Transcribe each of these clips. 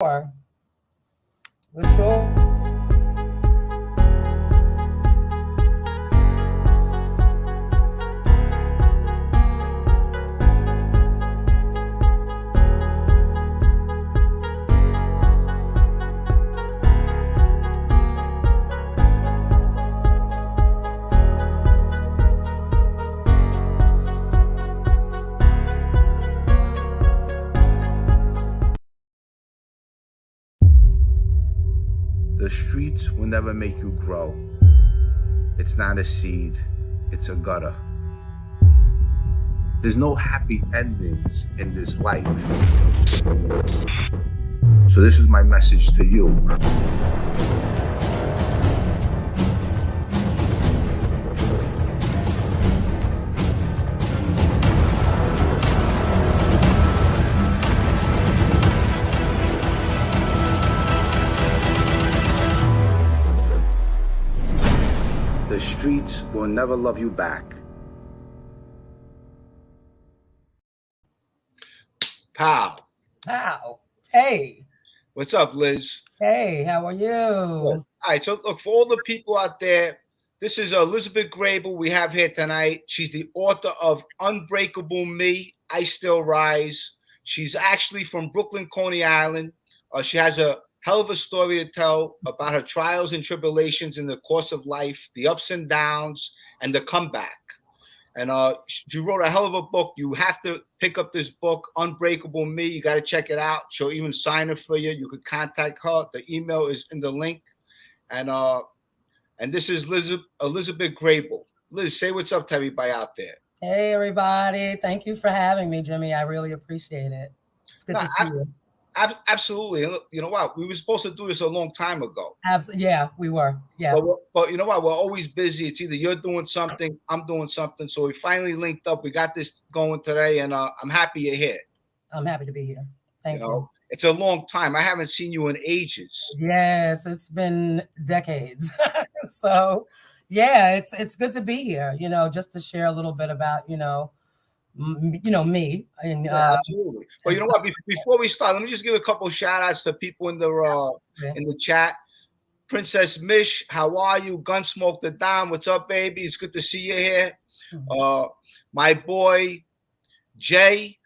For sure. The streets will never make you grow. It's not a seed, it's a gutter. There's no happy endings in this life. So this is my message to you. The streets will never love you back. Pow. Wow. Hey. What's up, Liz? Hey, how are you? All right, so look, for all the people out there, this is Elizabeth Graybill we have here tonight. She's the author of Unbreakable Me, I Still Rise. She's actually from Brooklyn, Coney Island. She has a hell of a story to tell about her trials and tribulations in the course of life, the ups and downs, and the comeback. And she wrote a hell of a book. You have to pick up this book, Unbreakable Me. You got to check it out. She'll even sign it for you. You could contact her. The email is in the link. And this is Elizabeth Graybill. Liz, say what's up to everybody out there. Hey, everybody. Thank you for having me, Jimmy. I really appreciate it. It's good to see you. Absolutely. You know what? We were supposed to do this a long time ago. Absolutely. Yeah, we were. Yeah. But you know what? We're always busy. It's either you're doing something, I'm doing something. So we finally linked up. We got this going today, and I'm happy you're here. I'm happy to be here. Thank you. It's a long time. I haven't seen you in ages. Yes, it's been decades. So, yeah, it's good to be here. Just to share a little bit about me. And, yeah, absolutely. But you know what? Before we start, let me just give a couple of shout outs to people in the chat. Princess Mish, how are you? Gunsmoke the Dom, what's up, baby? It's good to see you here. Mm-hmm. My boy Jay,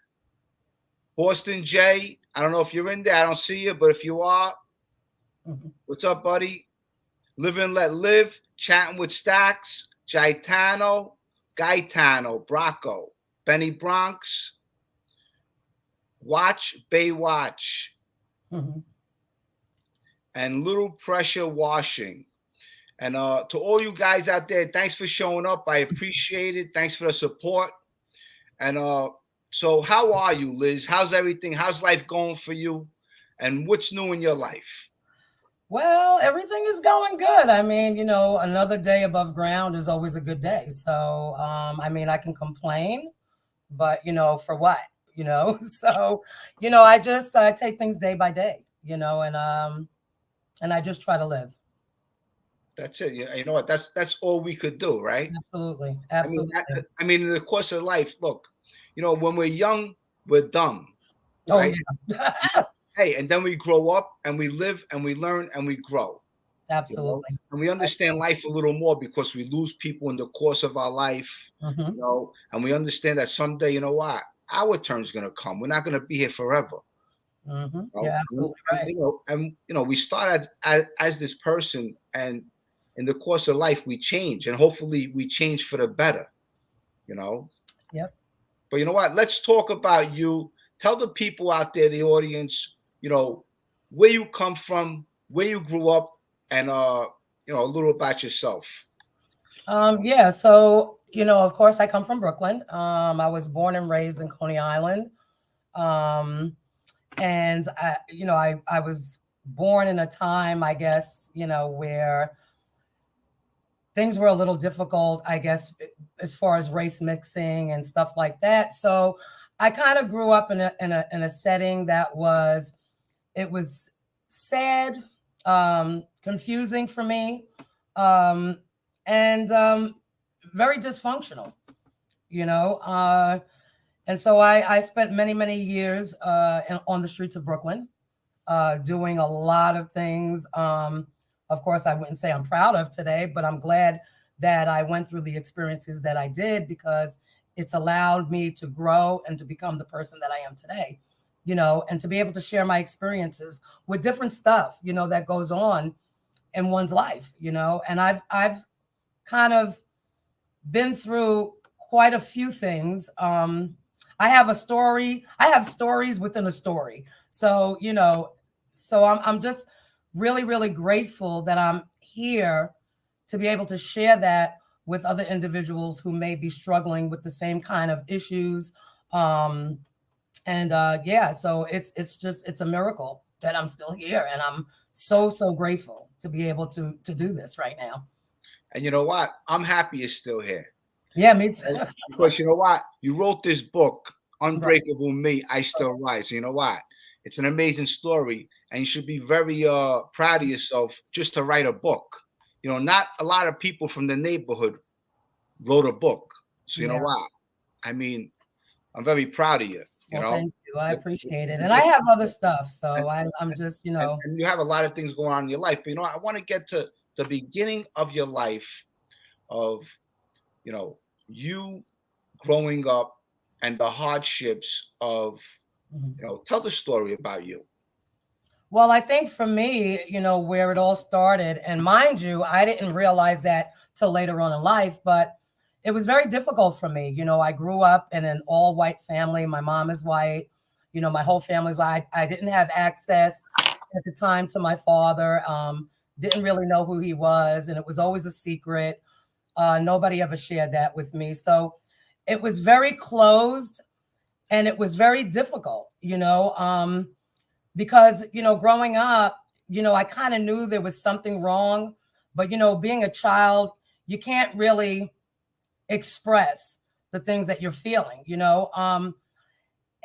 Boston Jay. I don't know if you're in there. I don't see you, but if you are, mm-hmm. What's up, buddy? Live and Let Live, chatting with Stacks, Gaetano, Bracco, Benny Bronx, Watch Baywatch, mm-hmm. and Little Pressure Washing. And to all you guys out there, thanks for showing up. I appreciate it. Thanks for the support. And so how are you, Liz? How's everything? How's life going for you? And what's new in your life? Well, everything is going good. I mean, another day above ground is always a good day. So, I can complain, but, for what? So, I take things day by day, and I just try to live. That's it. You know what? That's all we could do, right? Absolutely. I mean, in the course of life, look, when we're young, we're dumb. Right? Oh, yeah. Hey, and then we grow up and we live and we learn and we grow. Absolutely. And we understand life a little more because we lose people in the course of our life, mm-hmm. And we understand that someday, you know what, our turn's going to come. We're not going to be here forever. Mm-hmm. Yeah, absolutely right. And we start as this person, and in the course of life, we change, and hopefully we change for the better, Yep. But you know what? Let's talk about you. Tell the people out there, the audience, where you come from, where you grew up, and a little about yourself. Yeah. So, of course, I come from Brooklyn. I was born and raised in Coney Island. And I was born in a time, I guess, where things were a little difficult, I guess, as far as race mixing and stuff like that. So I kind of grew up in a setting that was sad, confusing for me, and very dysfunctional, and so I spent many years on the streets of Brooklyn, doing a lot of things. Of course, I wouldn't say I'm proud of today, but I'm glad that I went through the experiences that I did because it's allowed me to grow and to become the person that I am today, and to be able to share my experiences with different stuff, that goes on in one's life, and I've kind of been through quite a few things. I have a story. I have stories within a story. So, so I'm just really, really grateful that I'm here to be able to share that with other individuals who may be struggling with the same kind of issues. And yeah, so it's a miracle that I'm still here, and I'm so grateful to be able to do this right now. And you know what? I'm happy you're still here. Yeah, me too. Because you know what? You wrote this book, Right. Unbreakable Me, I Still Rise. You know what? It's an amazing story, and you should be very proud of yourself just to write a book. Not a lot of people from the neighborhood wrote a book. So you know Yeah. what? I mean, I'm very proud of you. You Well, know, thank you. I The- appreciate it. you And I get- have other stuff, and, so I'm just, and you have a lot of things going on in your life. But I want to get to the beginning of your life of you know you growing up and the hardships of Mhm. tell the story about you. Well, I think for me, where it all started, and mind you, I didn't realize that till later on in life, but it was very difficult for me. I grew up in an all white family. My mom is white. My whole family's white. I didn't have access at the time to my father. Didn't really know who he was, and it was always a secret. Nobody ever shared that with me. So it was very closed and it was very difficult, because, growing up, I kind of knew there was something wrong, but, being a child, you can't really express the things that you're feeling,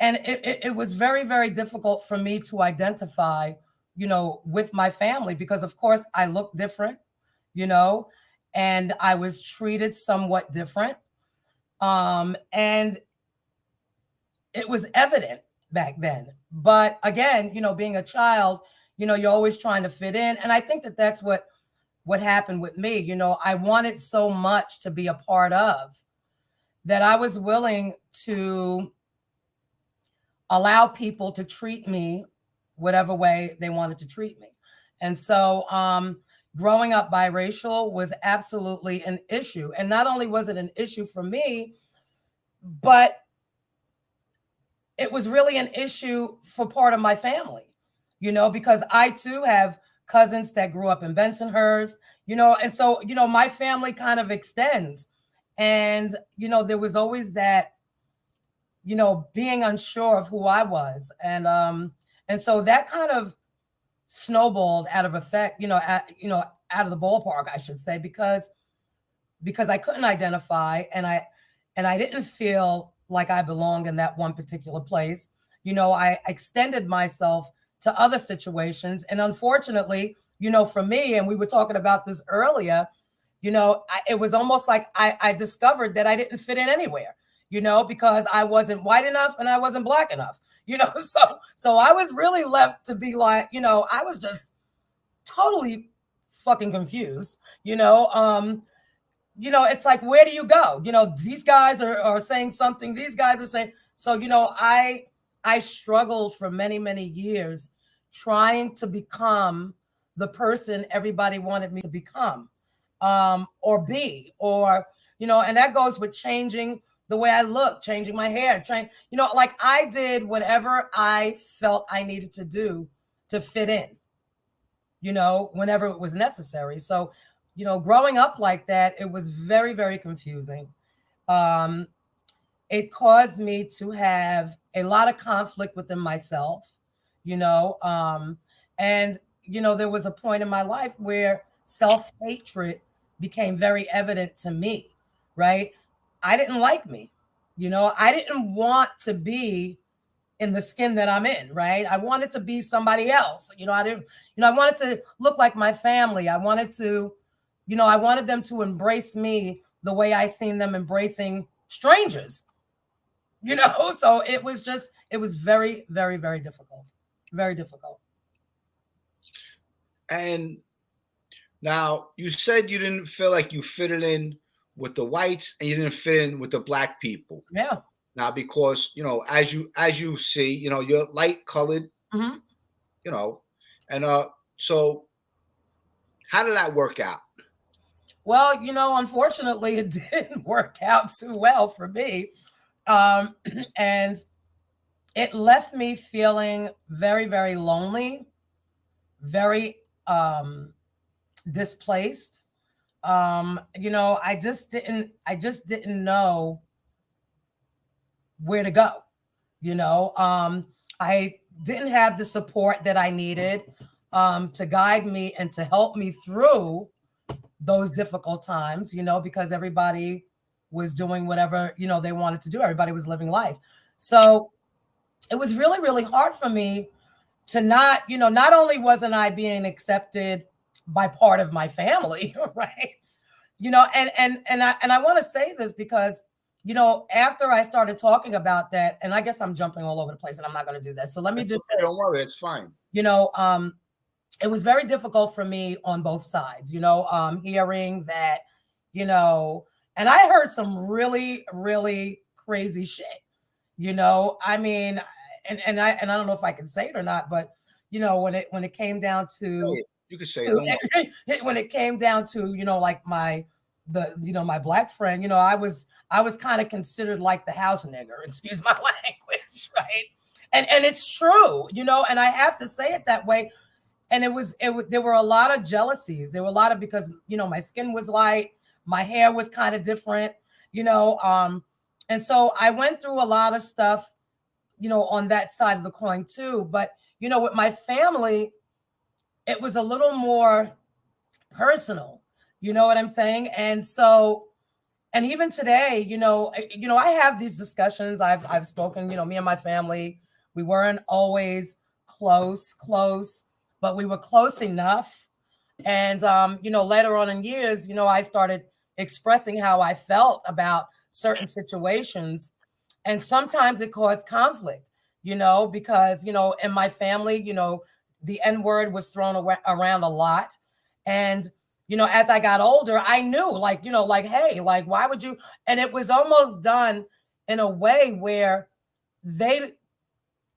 and it was very, very difficult for me to identify, with my family because, of course, I look different, you know, and I was treated somewhat different. And it was evident back then. But again, being a child, you're always trying to fit in. And I think that that's what happened with me. I wanted so much to be a part of that I was willing to allow people to treat me whatever way they wanted to treat me. And so growing up biracial was absolutely an issue. And not only was it an issue for me, but it was really an issue for part of my family, because I too have cousins that grew up in Bensonhurst, and so, my family kind of extends. And, there was always that, being unsure of who I was. And so that kind of snowballed out of effect, out of the ballpark, I should say, because I couldn't identify and I didn't feel like I belonged in that one particular place. I extended myself to other situations. And unfortunately, for me, and we were talking about this earlier, it was almost like I discovered that I didn't fit in anywhere, because I wasn't white enough and I wasn't black enough, so I was really left to be like, I was just totally fucking confused, it's like, where do you go? These guys are saying something, these guys are saying, so, I struggled for many, many years trying to become the person everybody wanted me to become, or be, or, and that goes with changing the way I look, changing my hair, like I did whatever I felt I needed to do to fit in, whenever it was necessary. So, growing up like that, it was very, very confusing. Um, it caused me to have a lot of conflict within myself, you know, um, and, there was a point in my life where self hatred became very evident to me, right? I didn't like me, I didn't want to be in the skin that I'm in, right? I wanted to be somebody else. I didn't, I wanted to look like my family. I wanted to, I wanted them to embrace me the way I seen them embracing strangers, So it was very, very, very difficult. Very difficult. And now you said you didn't feel like you fitted in with the whites and you didn't fit in with the black people. Yeah. Now, because as you see, you're light colored, Hmm. you know, and so how did that work out? Well, unfortunately, it didn't work out too well for me. Um, and it left me feeling very, very lonely, very displaced. I just didn't know where to go. I didn't have the support that I needed to guide me and to help me through those difficult times, because everybody was doing whatever, they wanted to do. Everybody was living life. So it was really, really hard for me to not only wasn't I being accepted by part of my family, right? And I want to say this because, after I started talking about that, and I guess I'm jumping all over the place and I'm not going to do that. So let me It's just okay, finish. don't worry, it's fine. You know, it was very difficult for me on both sides, hearing that, you know, and I heard some really, really crazy shit, I mean, and I don't know if I can say it or not, but when it came down Say to it. You can say it. Don't worry. when it came down to, like my black friend, I was kind of considered like the house nigger, excuse my language, right? And it's true, and I have to say it that way. And there were a lot of jealousies. There were a lot of, because my skin was light, my hair was kind of different, and so I went through a lot of stuff, on that side of the coin too. But with my family, it was a little more personal. You know what I'm saying? And so, and even today, I have these discussions. I've spoken, me and my family, we weren't always close, but we were close enough. And later on in years, I started expressing how I felt about certain situations. And sometimes it caused conflict, because in my family, the N word was thrown around a lot. And as I got older, I knew, like, like, hey, like, why would you? And it was almost done in a way where they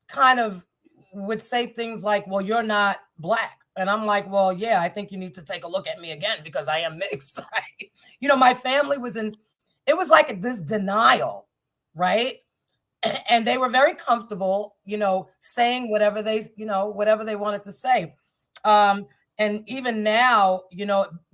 kind of would say things like, well, you're not black. And I'm like, well, yeah, I think you need to take a look at me again because I am mixed. Right? My family was it was like this denial, right? And they were very comfortable, saying whatever they wanted to say. Um, and even now,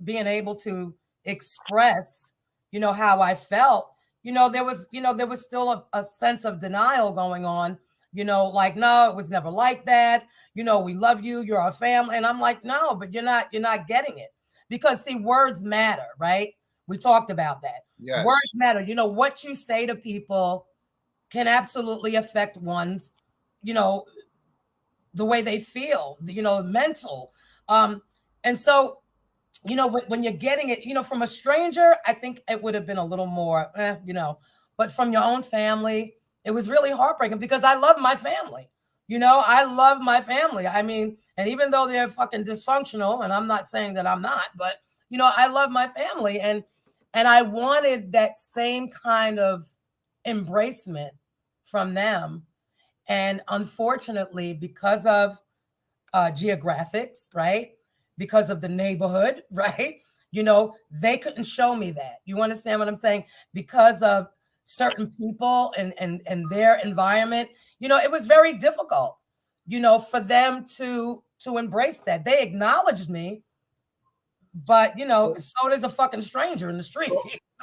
being able to express, how I felt, there was still a sense of denial going on, like, no, it was never like that. We love you, you're our family. And I'm like, no, but you're not getting it. Because see, words matter, right? We talked about that. Yes. Words matter. What you say to people can absolutely affect one's, you know, the way they feel, mental. Um, and so, when you're getting it, from a stranger, I think it would have been a little more, but from your own family, it was really heartbreaking because I love my family. I love my family. I mean, and even though they're fucking dysfunctional, and I'm not saying that I'm not, but I love my family, and I wanted that same kind of embracement from them. And unfortunately, because of geographics, right? Because of the neighborhood, right? They couldn't show me that. You understand what I'm saying? Because of certain people and their environment, it was very difficult, for them to embrace that. They acknowledged me, but so does a fucking stranger in the street.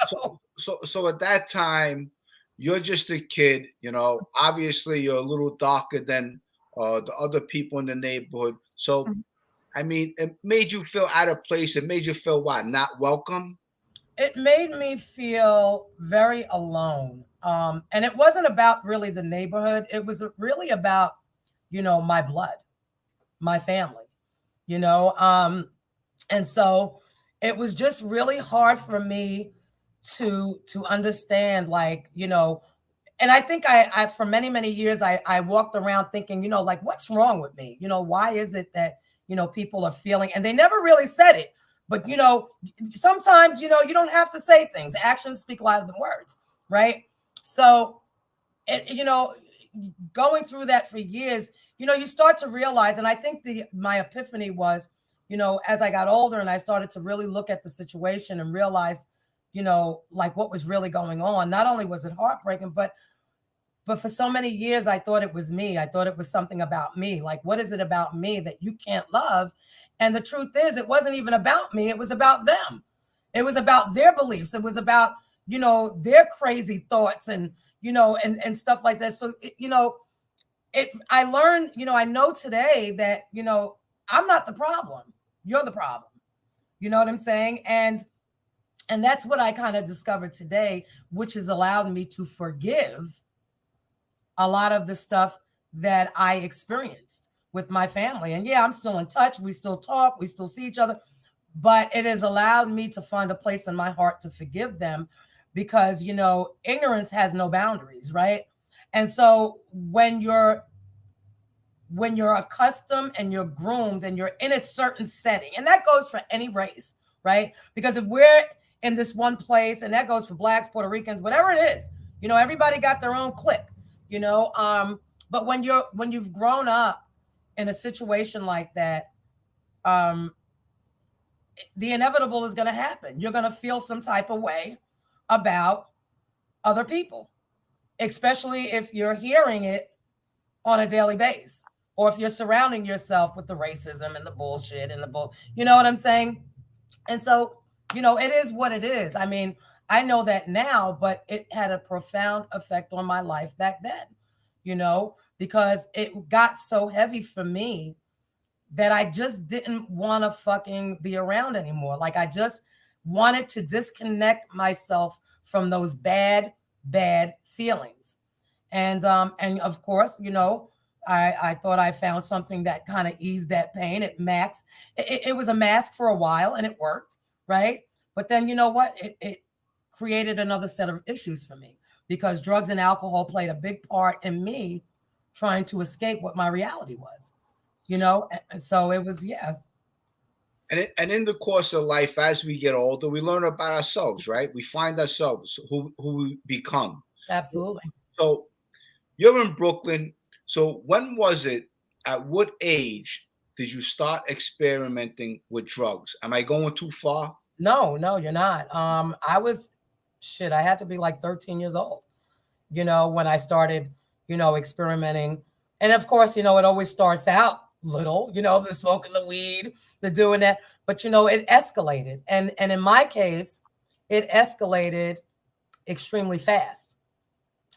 So, So so at that time, you're just a kid. Obviously, you're a little darker than the other people in the neighborhood. So, I mean, it made you feel out of place. It made you feel what? Not welcome. it made me feel very alone. And it wasn't about really the neighborhood. It was really about, my blood, my family, you know. And so it was just really hard for me to understand, like, and I think I for many, many years, I walked around thinking, like, what's wrong with me? Why is it that, people are feeling, and they never really said it, but sometimes you don't have to say things. Actions speak louder than words, right? So it, going through that for years, you start to realize, and I think my epiphany was, as I got older and I started to really look at the situation and realize, like what was really going on. Not only was it heartbreaking, but for so many years I thought it was me. I thought it was something about me. Like, what is it about me that you can't love? And the truth is, it wasn't even about me. It was about them. It was about their beliefs. It was about, their crazy thoughts and, and stuff like that. So, I learned, I know today that, I'm not the problem. You're the problem. You know what I'm saying? And that's what I kind of discovered today, which has allowed me to forgive a lot of the stuff that I experienced with my family. And yeah, I'm still in touch. We still talk. We still see each other. But it has allowed me to find a place in my heart to forgive them because, ignorance has no boundaries, right? And so when you're accustomed and you're groomed and you're in a certain setting, and that goes for any race, right? Because if we're in this one place, and that goes for blacks, Puerto Ricans, whatever it is, everybody got their own clique, but when you've grown up in a situation like that, um, the inevitable is going to happen. You're going to feel some type of way about other people, especially if you're hearing it on a daily basis, or if you're surrounding yourself with the racism and the bullshit and the bull, you know what I'm saying? And so, it is what it is. I mean, I know that now, but it had a profound effect on my life back then, because it got so heavy for me that I just didn't want to fucking be around anymore. Like, I just wanted to disconnect myself from those bad feelings. And of course, I thought I found something that kind of eased that pain. It was a mask for a while and it worked, right? But then you know what? It created another set of issues for me because drugs and alcohol played a big part in me trying to escape what my reality was, And so it was, yeah. And in the course of life, as we get older, we learn about ourselves, right? We find ourselves who we become. Absolutely. So you're in Brooklyn. So when was it? At what age did you start experimenting with drugs? Am I going too far? No, you're not. I had to be like 13 years old, when I started, experimenting. And of course, it always starts out little, the smoking the weed, the doing that. But it escalated. And in my case, it escalated extremely fast,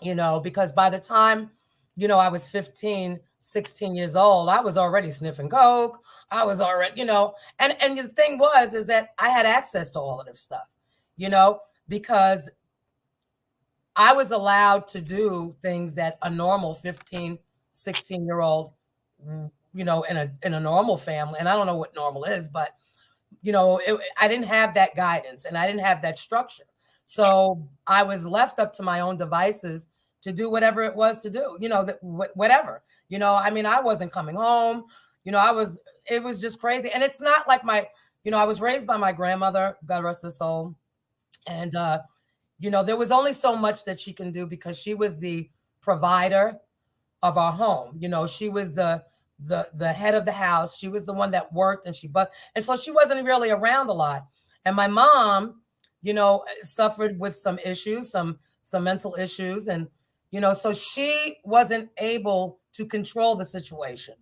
because by the time, I was 15, 16 years old, I was already sniffing coke. I was already, and the thing was, is that I had access to all of this stuff, because I was allowed to do things that a normal 15, 16-year-old, in a normal family, and I don't know what normal is, but I didn't have that guidance and I didn't have that structure. So I was left up to my own devices to do whatever it was to do, whatever, I mean, I wasn't coming home, it was just crazy. And it's not like I was raised by my grandmother, God rest her soul. And, there was only so much that she can do because she was the provider of our home. She was the head of the house. She was the one that worked and so she wasn't really around a lot. And my mom, suffered with some issues, some mental issues. And, so she wasn't able to control the situation.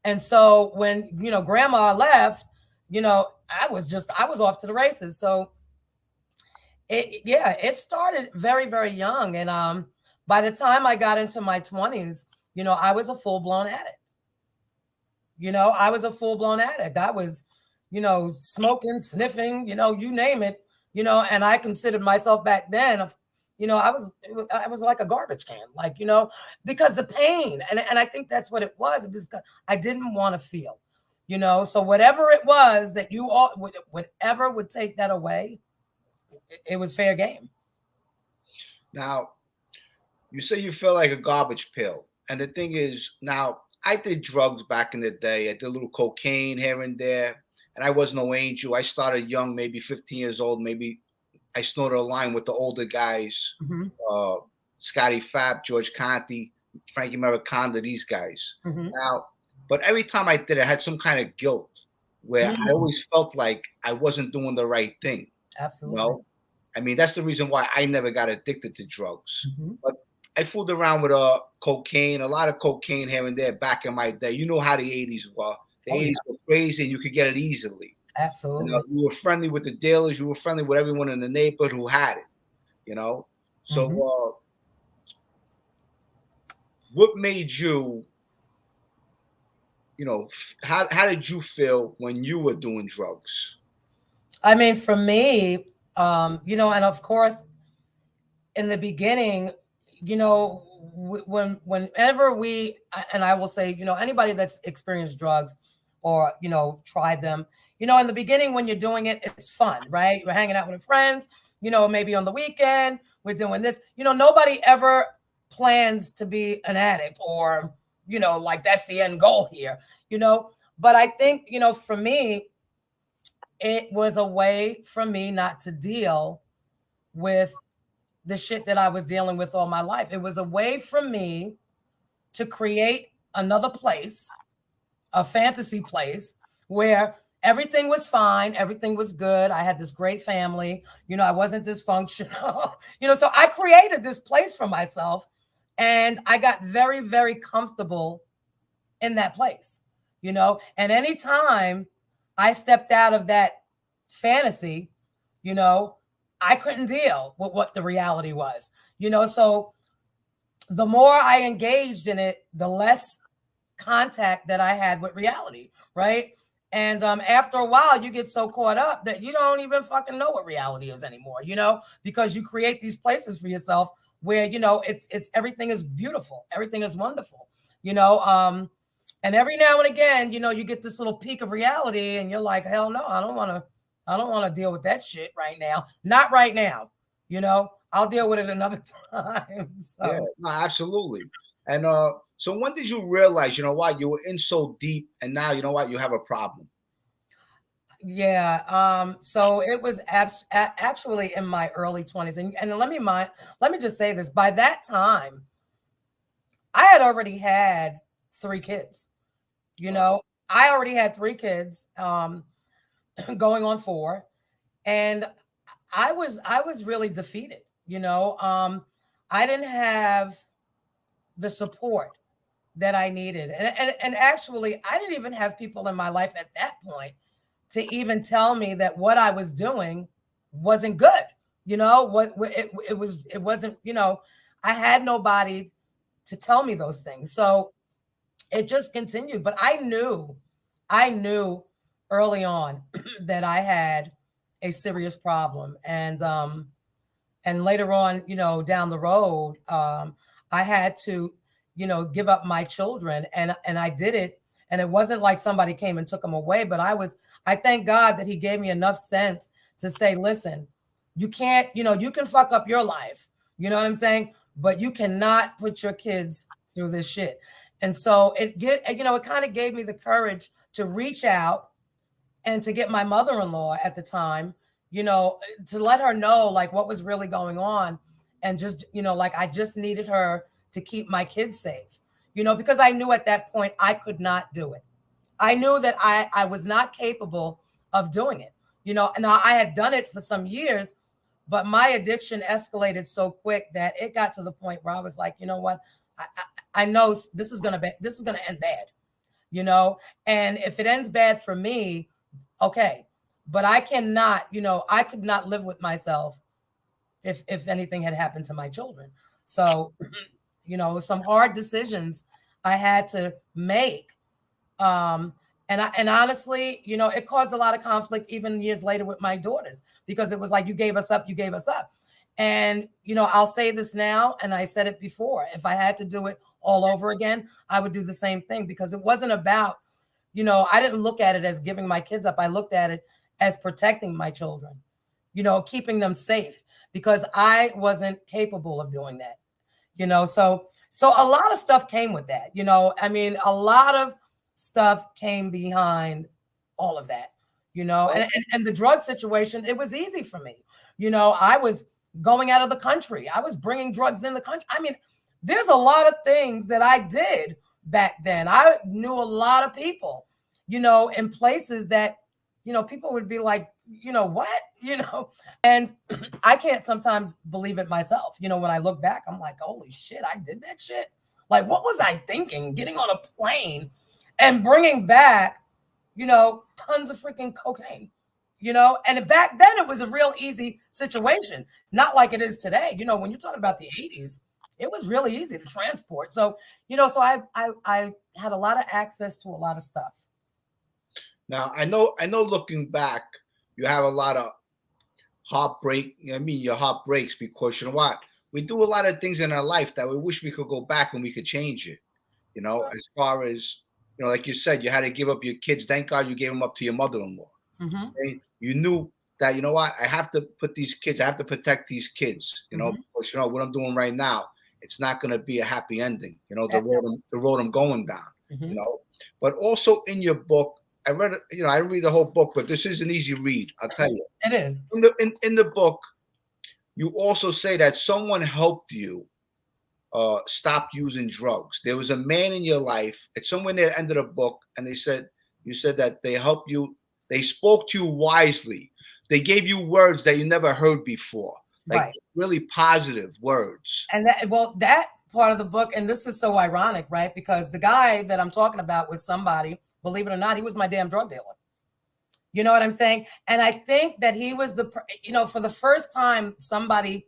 And so when, grandma left, I was off to the races. So it started very, very young. And by the time I got into my 20s, I was a full-blown addict. I was a full-blown addict. I was, smoking, sniffing, you name it, and I considered myself back then, I was like a garbage can, like, because the pain, and I think that's what it was, because I didn't want to feel, so whatever it was that whatever would take that away, it was fair game. Now, you say you feel like a garbage pill. And the thing is, now, I did drugs back in the day. I did a little cocaine here and there, and I was no angel. I started young, maybe 15 years old. Maybe I snorted a line with the older guys, Hmm. uh, Scotty Fapp, George Conti, Frankie Mariconda, these guys. Hmm. Now, but every time I did, I had some kind of guilt where I Hmm. always felt like I wasn't doing the right thing. You Absolutely. know, I mean, that's the reason why I never got addicted to drugs. Hmm. But I fooled around with cocaine, a lot of cocaine here and there back in my day. You know how the 80s were. The Oh yeah, 80s were crazy and you could get it easily. You know, absolutely. you were friendly with the dealers, you were friendly with everyone in the neighborhood who had it, you know. So Hmm. what made you, how did you feel when you were doing drugs? I mean, for me, and of course, in the beginning, whenever and I will say, anybody that's experienced drugs or tried them, in the beginning when you're doing it, it's fun, right? You're hanging out with friends, maybe on the weekend we're doing this. Nobody ever plans to be an addict or like that's the end goal here, you know. But I think for me, it was a way for me not to deal with the shit that I was dealing with all my life. It was a way for me to create another place, a fantasy place where everything was fine, everything was good. I had this great family, I wasn't dysfunctional, so I created this place for myself and I got very, very comfortable in that place, and anytime I stepped out of that fantasy, you know, I couldn't deal with what the reality was, so the more I engaged in it, the less contact that I had with reality, right? And after a while, you get so caught up that you don't even fucking know what reality is anymore, because you create these places for yourself where it's everything is beautiful, everything is wonderful, you know. And every now and again, you get this little peak of reality, and you're like, hell no, I don't want to deal with that shit right now, not right now, I'll deal with it another time. Yeah, So no, absolutely. And so when did you realize, you know what, you were in so deep and now you know what, you have a problem? yeah, so it was actually in my early 20s, and let me just say this. By that time, I had already had 3 kids. You Wow. know, I already had 3 kids, going on 4, and I was really defeated. I didn't have the support that I needed, and actually, I didn't even have people in my life at that point to even tell me that what I was doing wasn't good. What it wasn't. I had nobody to tell me those things, so it just continued. But I knew early on that I had a serious problem, and later on, down the road, I had to, give up my children, and I did it, and it wasn't like somebody came and took them away, but I thank God that He gave me enough sense to say, listen, you can't, you can fuck up your life, you know what I'm saying, but you cannot put your kids through this shit. And so it kind of gave me the courage to reach out and to get my mother-in-law at the time, you know, to let her know like what was really going on, and just, like I just needed her to keep my kids safe, because I knew at that point I could not do it. I knew that I was not capable of doing it. And I had done it for some years, but my addiction escalated so quick that it got to the point where I was like, you know what? I know this is gonna end bad, you know, and if it ends bad for me, okay, but I could not live with myself if anything had happened to my children. So, some hard decisions I had to make, um, and honestly, it caused a lot of conflict even years later with my daughters, because it was like, you gave us up, you gave us up. And I'll say this now, and I said it before, if I had to do it all over again, I would do the same thing, because it wasn't about, I didn't look at it as giving my kids up. I looked at it as protecting my children, keeping them safe, because I wasn't capable of doing that. So So a lot of stuff came with that, you know. I mean, a lot of stuff came behind all of that, you know. And the drug situation, it was easy for me. You know, I was going out of the country. I was bringing drugs in the country. I mean, there's a lot of things that I did back then. I knew a lot of people, you know, in places that, you know, people would be like, you know, what, you know, and I can't sometimes believe it myself. You know, when I look back, I'm like, holy shit, I did that shit. Like, what was I thinking? Getting on a plane and bringing back, you know, tons of freaking cocaine, you know, and back then it was a real easy situation, not like it is today. You know, when you're talking about the 80s, it was really easy to transport. So, you know, so I had a lot of access to a lot of stuff. Now I know looking back, you have a lot of heartbreak. I mean, your heart breaks because you know what? We do a lot of things in our life that we wish we could go back and we could change it. You know, as far as you know, like you said, you had to give up your kids. Thank God you gave them up to your mother-in-law. Okay? You knew that, you know what, I have to put these kids, I have to protect these kids, you know, because, you know, what I'm doing right now, it's not going to be a happy ending, you know, the road I'm going down, you know. But also in your book, I read, you know, I read the whole book, but this is an easy read, I'll tell you. It is. In the book, you also say that someone helped you stop using drugs. There was a man in your life, it's somewhere near the end of the book, and you said that they helped you, they spoke to you wisely. They gave you words that you never heard before, like really positive words. And that part of the book, and this is so ironic, right? Because the guy that I'm talking about was somebody, believe it or not, he was my damn drug dealer. You know what I'm saying? And I think that he was you know, for the first time, somebody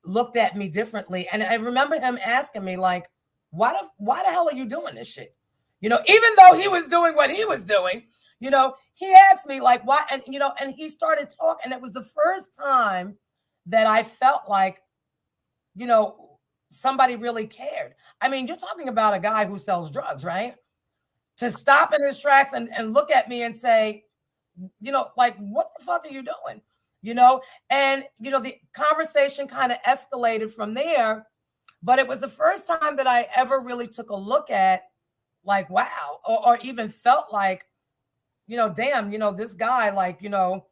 looked at me differently. And I remember him asking me, like, why the hell are you doing this shit? You know, even though he was doing what he was doing, you know, he asked me, like, why? And, you know, and he started talking. And it was the first time that I felt like, you know, somebody really cared. I mean, you're talking about a guy who sells drugs, right? To stop in his tracks and look at me and say, you know, like, what the fuck are you doing? You know, and, you know, the conversation kind of escalated from there. But it was the first time that I ever really took a look at, like, wow, or even felt like, you know, damn, you know, this guy, like, you know,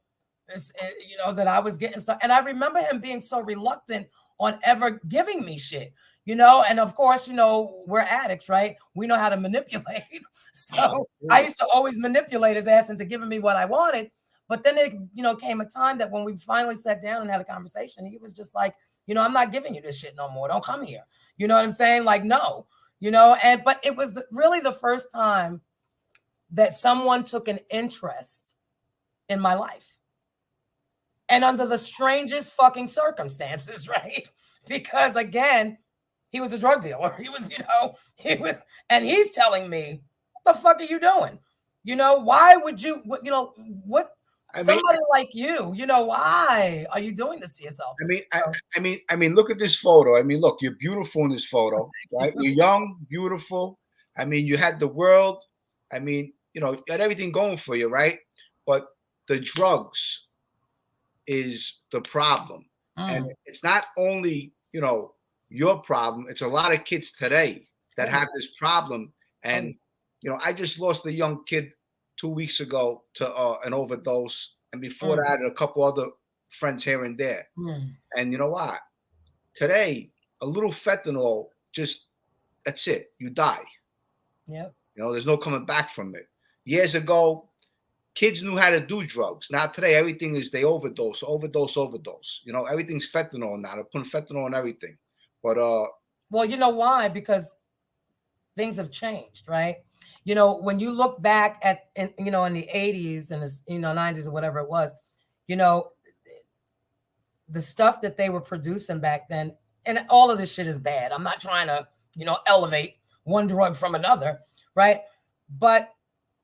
this, you know, that I was getting stuff. And I remember him being so reluctant on ever giving me shit, you know, and of course, you know, we're addicts, right? We know how to manipulate. So I used to always manipulate his ass into giving me what I wanted. But then it, you know, came a time that when we finally sat down and had a conversation, he was just like, you know, I'm not giving you this shit no more. Don't come here. You know what I'm saying? Like, no, you know, but it was really the first time that someone took an interest in my life. And under the strangest fucking circumstances, right? Because again, he was a drug dealer. He was, you know, and he's telling me, what the fuck are you doing? You know, why would you, you know, what? Somebody like you know, why are you doing this to yourself? I mean, look at this photo. I mean, look, you're beautiful in this photo, right? You're young, beautiful. I mean, you had the world. I mean, you know, you had everything going for you, right? But the drugs is the problem. And it's not only, you know, your problem. It's a lot of kids today that have this problem. And, you know, I just lost a young kid 2 weeks ago to an overdose. And before that, I had a couple other friends here and there. And you know what? Today, a little fentanyl, just, that's it. You die. Yep. You know, there's no coming back from it. Years ago, kids knew how to do drugs. Now today, everything is they overdose. You know, everything's fentanyl now. They're putting fentanyl on everything. But well, you know why? Because things have changed, right? You know, when you look back at, you know, in the 80s and, you know, 90s or whatever it was, you know, the stuff that they were producing back then, and all of this shit is bad. I'm not trying to, you know, elevate one drug from another, right? But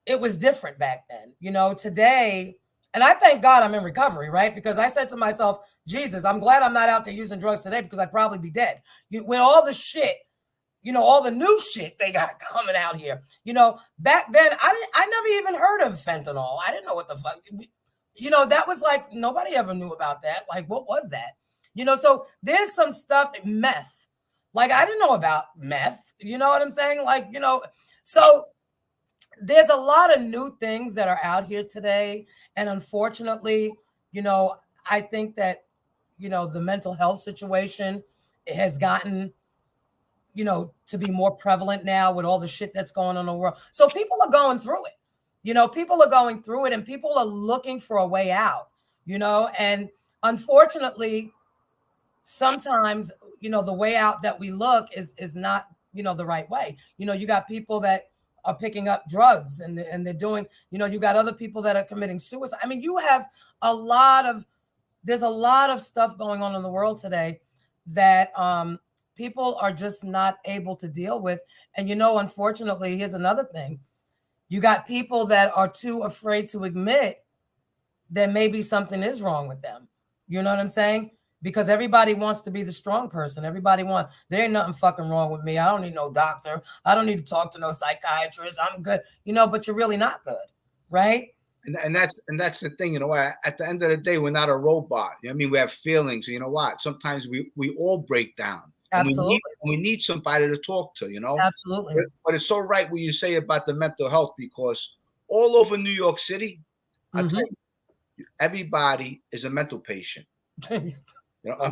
it was different back then. You know, today, and I thank God I'm in recovery, right? Because I said to myself, Jesus, I'm glad I'm not out there using drugs today because I'd probably be dead. With all the shit, you know, all the new shit they got coming out here. You know, back then, I never even heard of fentanyl. I didn't know what the fuck, you know, that was like, nobody ever knew about that. Like, what was that? You know, so there's some stuff, meth. Like, I didn't know about meth. You know what I'm saying? Like, so there's a lot of new things that are out here today. And unfortunately, you know, I think that, the mental health situation has gotten, to be more prevalent now with all the shit that's going on in the world. So people are going through it. People are going through it and people are looking for a way out, and unfortunately, sometimes, the way out that we look is not, the right way. You got people that are picking up drugs and they're doing, you got other people that are committing suicide. I mean, you have there's a lot of stuff going on in the world today that people are just not able to deal with. And unfortunately, here's another thing. You got people that are too afraid to admit that maybe something is wrong with them. You know what I'm saying? Because everybody wants to be the strong person. There ain't nothing fucking wrong with me. I don't need no doctor. I don't need to talk to no psychiatrist. I'm good. But you're really not good, right? And that's the thing, at the end of the day, we're not a robot. I mean, we have feelings. You know what? Sometimes we all break down. Absolutely. And we need somebody to talk to, Absolutely. But it's so right what you say about the mental health, because all over New York City, I tell you, everybody is a mental patient. I'm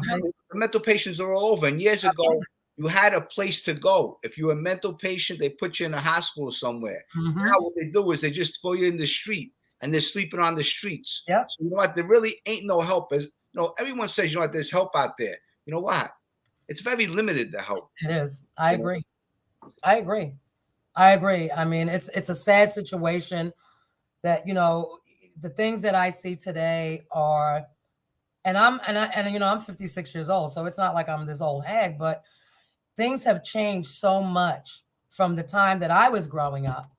telling you, the mental patients are all over. And years ago, you had a place to go. If you're a mental patient, they put you in a hospital somewhere. Now what they do is they just throw you in the street and they're sleeping on the streets. Yeah. So you know what? There really ain't no help. Everyone says, there's help out there. You know what? It's very limited, the help. It is. I agree. I mean, it's a sad situation that, the things that I see today are, and I'm 56 years old, so it's not like I'm this old hag, but things have changed so much from the time that I was growing up.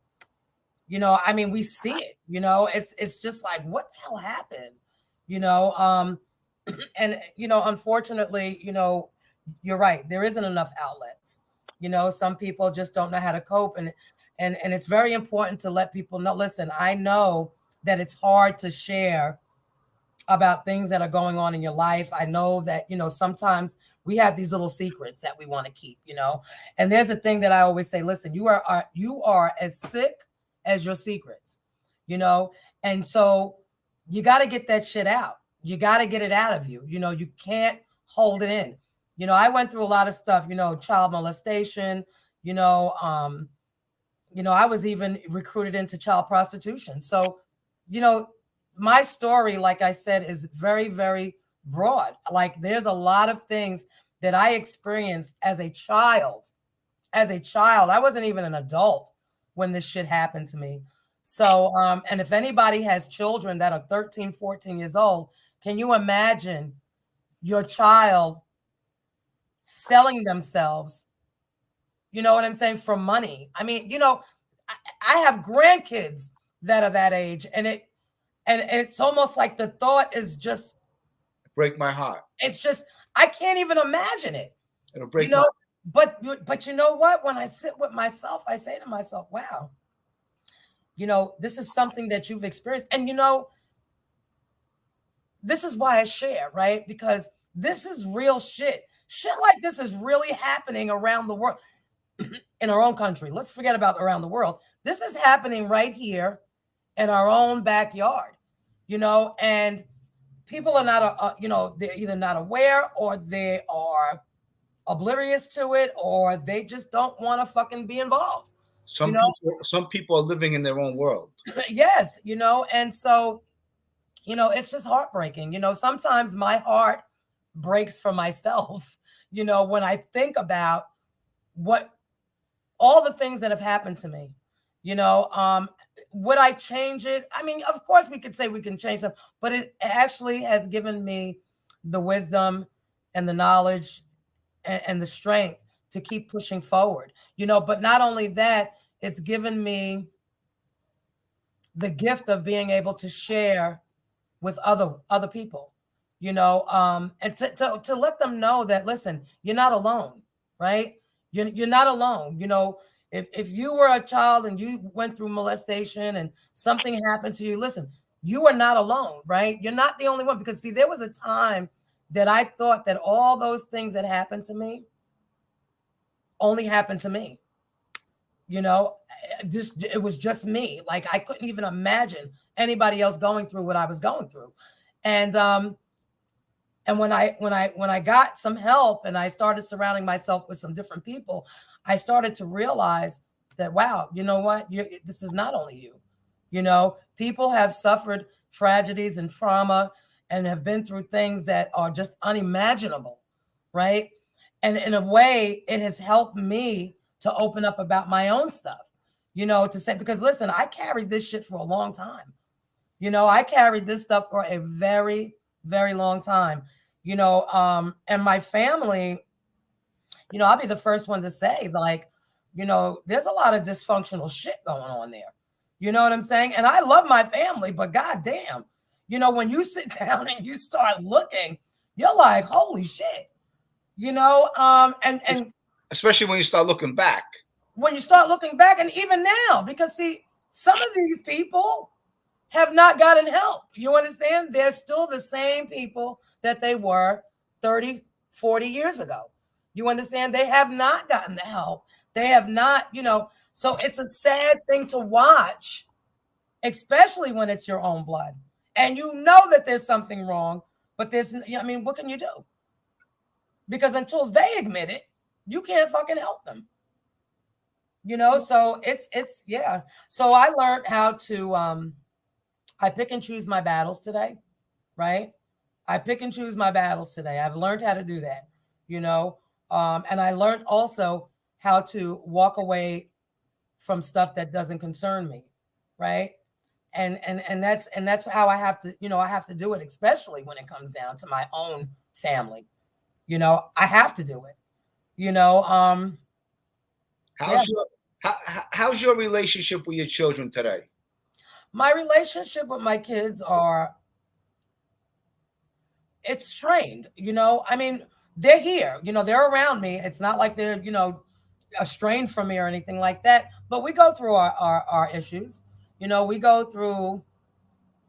I mean, we see it, it's just like, what the hell happened? And unfortunately, you're right, there isn't enough outlets. Some people just don't know how to cope, and it's very important to let people know, listen, I know that it's hard to share about things that are going on in your life. I know that, sometimes we have these little secrets that we want to keep, and there's a thing that I always say, listen, you are as sick as your secrets, and so you got to get that shit out. You got to get it out of you. You can't hold it in. I went through a lot of stuff, child molestation, I was even recruited into child prostitution. So, my story, like I said, is very, very broad. Like, there's a lot of things that I experienced as a child. I wasn't even an adult when this shit happened to me. So, and if anybody has children that are 13, 14 years old, can you imagine your child selling themselves, you know what I'm saying, for money? I mean, I have grandkids that are that age, and it's almost like the thought is just break my heart. It's just, I can't even imagine it. It'll break but you know what? When I sit with myself, I say to myself, wow, this is something that you've experienced. And this is why I share, right? Because this is real shit. Shit like this is really happening around the world. In our own country. Let's forget about around the world. This is happening right here in our own backyard, and people are not, they're either not aware, or they are oblivious to it, or they just don't want to fucking be involved. Some people are living in their own world. Yes, and so, it's just heartbreaking. Sometimes my heart breaks for myself, when I think about all the things that have happened to me. Would I change it? I mean, of course we could say we can change them, but it actually has given me the wisdom and the knowledge and the strength to keep pushing forward, but not only that, it's given me the gift of being able to share with other people, and to let them know that, listen, you're not alone, right? You're not alone. If you were a child and you went through molestation and something happened to you, listen, you are not alone, right? You're not the only one. Because see, there was a time that I thought that all those things that happened to me only happened to me. You know, just it was just me. Like I couldn't even imagine anybody else going through what I was going through. And and when I got some help and I started surrounding myself with some different people, I started to realize that wow, you know what? This is not only you. You know, people have suffered tragedies and trauma and have been through things that are just unimaginable, right? And in a way, it has helped me to open up about my own stuff, you know, to say, because listen, I carried this shit for a long time. You know, I carried this stuff for a very, very long time, you know, and my family, you know, I'll be the first one to say, like, you know, there's a lot of dysfunctional shit going on there. You know what I'm saying? And I love my family, but goddamn, you know, when you sit down and you start looking, you're like, holy shit, you know, and Especially when you start looking back. when you start looking back, and even now, because see, some of these people have not gotten help. You understand? They're still the same people that they were 30, 40 years ago. You understand? They have not gotten the help. They have not, you know, so it's a sad thing to watch, especially when it's your own blood. And you know that there's something wrong, but there's, I mean, what can you do? Because until they admit it, you can't fucking help them. You know, so it's yeah. So I learned how to I pick and choose my battles today, right? I pick and choose my battles today. I've learned how to do that, you know, and I learned also how to walk away from stuff that doesn't concern me, right? And that's how I have to, you know, I have to do it, especially when it comes down to my own family. You know, I have to do it. You know, yeah. How's your how's your relationship with your children today? My relationship with my kids are it's strained, you know. I mean, they're here, you know, they're around me. It's not like they're, you know, estranged from me or anything like that. But we go through our issues. You know, we go through,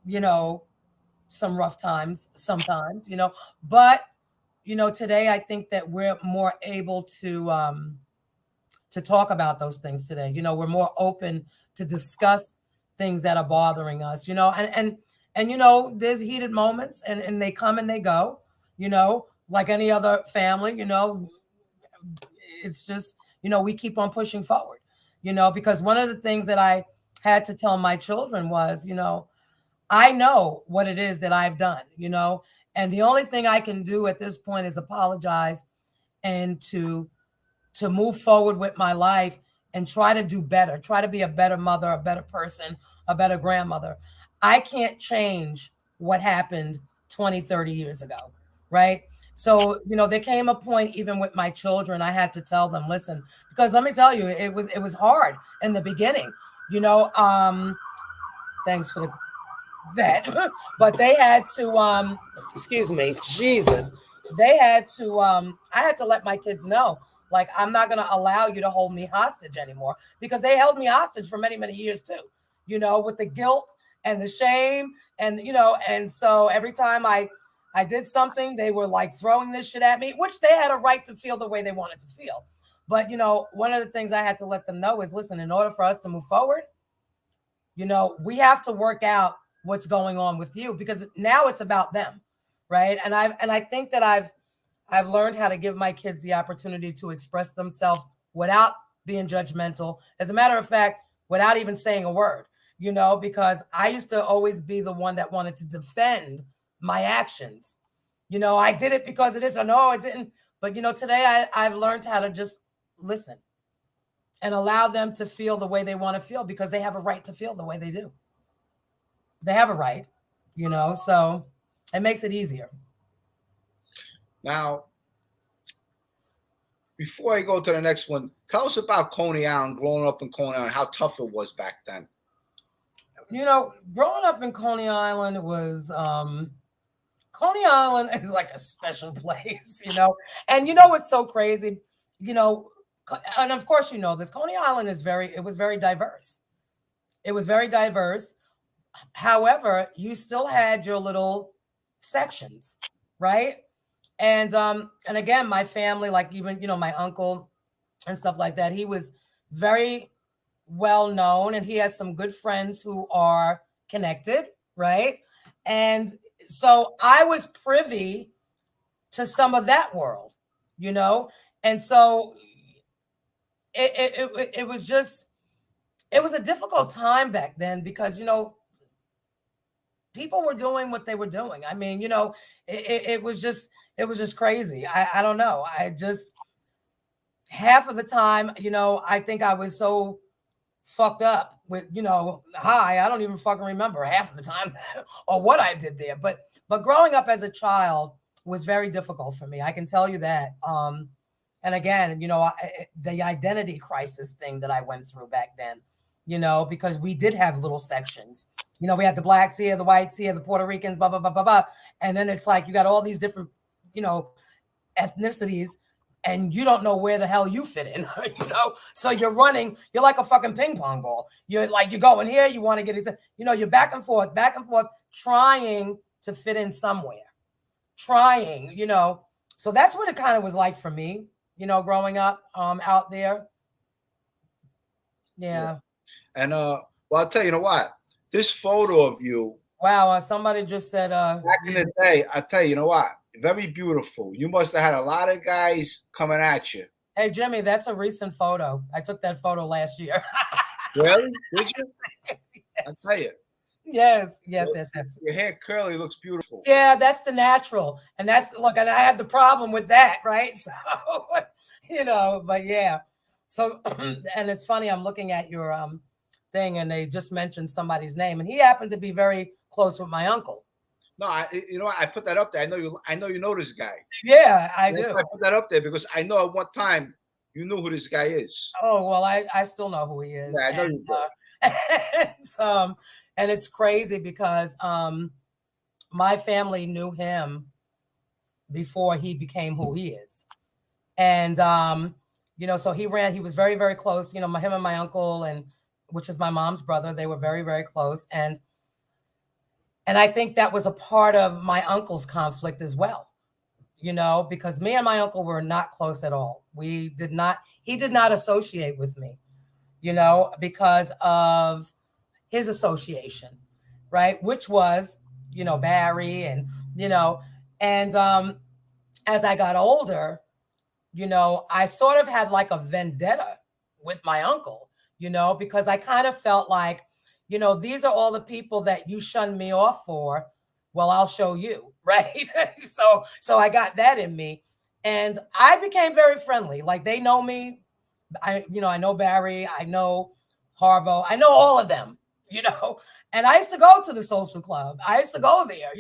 you know, some rough times sometimes, you know. But, you know, today I think that we're more able to talk about those things today. You know, we're more open to discuss things that are bothering us, you know, and you know, there's heated moments and they come and they go, you know, like any other family, you know, it's just, you know, we keep on pushing forward, you know, because one of the things that I had to tell my children was, you know, I know what it is that I've done, you know, and the only thing I can do at this point is apologize and to move forward with my life and try to do better, try to be a better mother, a better person, a better grandmother. I can't change what happened 20, 30 years ago, right? So, you know, there came a point even with my children, I had to tell them, listen, because let me tell you, it was hard in the beginning, you know. Thanks for that. But they had to excuse me, Jesus. They had to I had to let my kids know, like, I'm not going to allow you to hold me hostage anymore, because they held me hostage for many, many years too, you know, with the guilt and the shame. And, you know, and so every time I did something, they were like throwing this shit at me, which they had a right to feel the way they wanted to feel. But, you know, one of the things I had to let them know is, listen, in order for us to move forward, you know, we have to work out what's going on with you, because now it's about them, right? And I think that I've learned how to give my kids the opportunity to express themselves without being judgmental. As a matter of fact, without even saying a word, you know, because I used to always be the one that wanted to defend my actions. You know, I did it because of this, or no, I didn't. But, you know, today I've learned how to just listen and allow them to feel the way they want to feel, because they have a right to feel the way they do. They have a right, you know, so it makes it easier. Now, before I go to the next one, tell us about Coney Island, growing up in Coney Island, how tough it was back then. You know, growing up in Coney Island was Coney Island is like a special place, you know. And you know what's so crazy? You know, and of course you know this, Coney Island is it was very diverse. It was very diverse. However, you still had your little sections, right? And again, my family, like even, you know, my uncle, and stuff like that. He was very well known, and he has some good friends who are connected, right? And so I was privy to some of that world, you know? And so it was just, it was a difficult time back then because, people were doing what they were doing. I mean, it was just crazy. I don't know. I just, half of the time, I think I was so fucked up with, high. I don't even fucking remember half of the time or what I did there. But growing up as a child was very difficult for me. I can tell you that. And again, the identity crisis thing that I went through back then, because we did have little sections. We had the blacks here, the whites here, the Puerto Ricans, blah, blah, blah, blah, blah. And then it's like you got all these different, ethnicities, and you don't know where the hell you fit in, So you're running, you're like a fucking ping pong ball. You're like, you're going here, you want to get, you're back and forth, trying to fit in somewhere, trying. So that's what it kind of was like for me, growing up out there. Yeah. And well, I'll tell you, what? This photo of you. Wow, somebody just said back in the day, I tell you, what? Very beautiful. You must have had a lot of guys coming at you. Hey, Jimmy, that's a recent photo. I took that photo last year. Really? Did you? Yes. I'll tell you. Yes. Your hair curly looks beautiful. Yeah, that's the natural. And that's, look, and I had the problem with that, right? So, but yeah. So, and it's funny, I'm looking at your thing, and they just mentioned somebody's name, and he happened to be very close with my uncle. No, I put that up there. I know you know this guy. Yeah, I do. I put that up there because I know at one time you knew who this guy is. Oh, well, I still know who he is. Yeah, I know you do. And it's crazy because my family knew him before he became who he is. And so he was very, very close, him and my uncle, and which is my mom's brother, they were very, very close. And I think that was a part of my uncle's conflict as well, because me and my uncle were not close at all. He did not associate with me, because of his association, right? Which was, Barry and, and as I got older, I sort of had like a vendetta with my uncle, because I kind of felt like, these are all the people that you shunned me off for. Well, I'll show you, right? So I got that in me, and I became very friendly. Like, they know me. I know Barry, I know Harvo, I know all of them, and I used to go to the social club. I used to go there,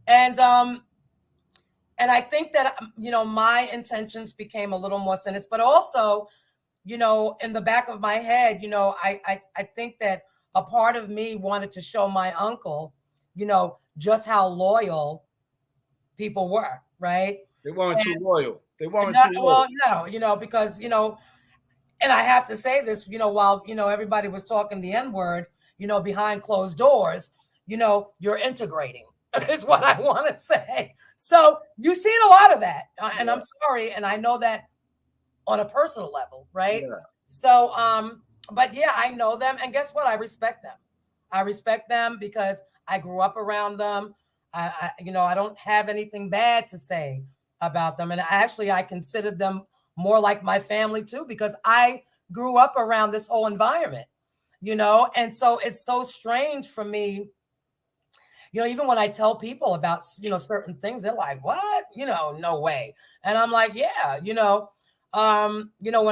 and I think that, my intentions became a little more sinister, but also, in the back of my head, I think that a part of me wanted to show my uncle, just how loyal people were, right? They weren't too loyal. They weren't too loyal. Well, no, because, and I have to say this, while, everybody was talking the N-word, behind closed doors, you're integrating is what I want to say. So you've seen a lot of that. And I'm sorry. And I know that on a personal level, right? Yeah. So, but yeah, I know them. And guess what? I respect them. I respect them because I grew up around them. I don't have anything bad to say about them. And I consider them more like my family too, because I grew up around this whole environment, and so it's so strange for me, even when I tell people about, certain things, they're like, what, no way. And I'm like, yeah, when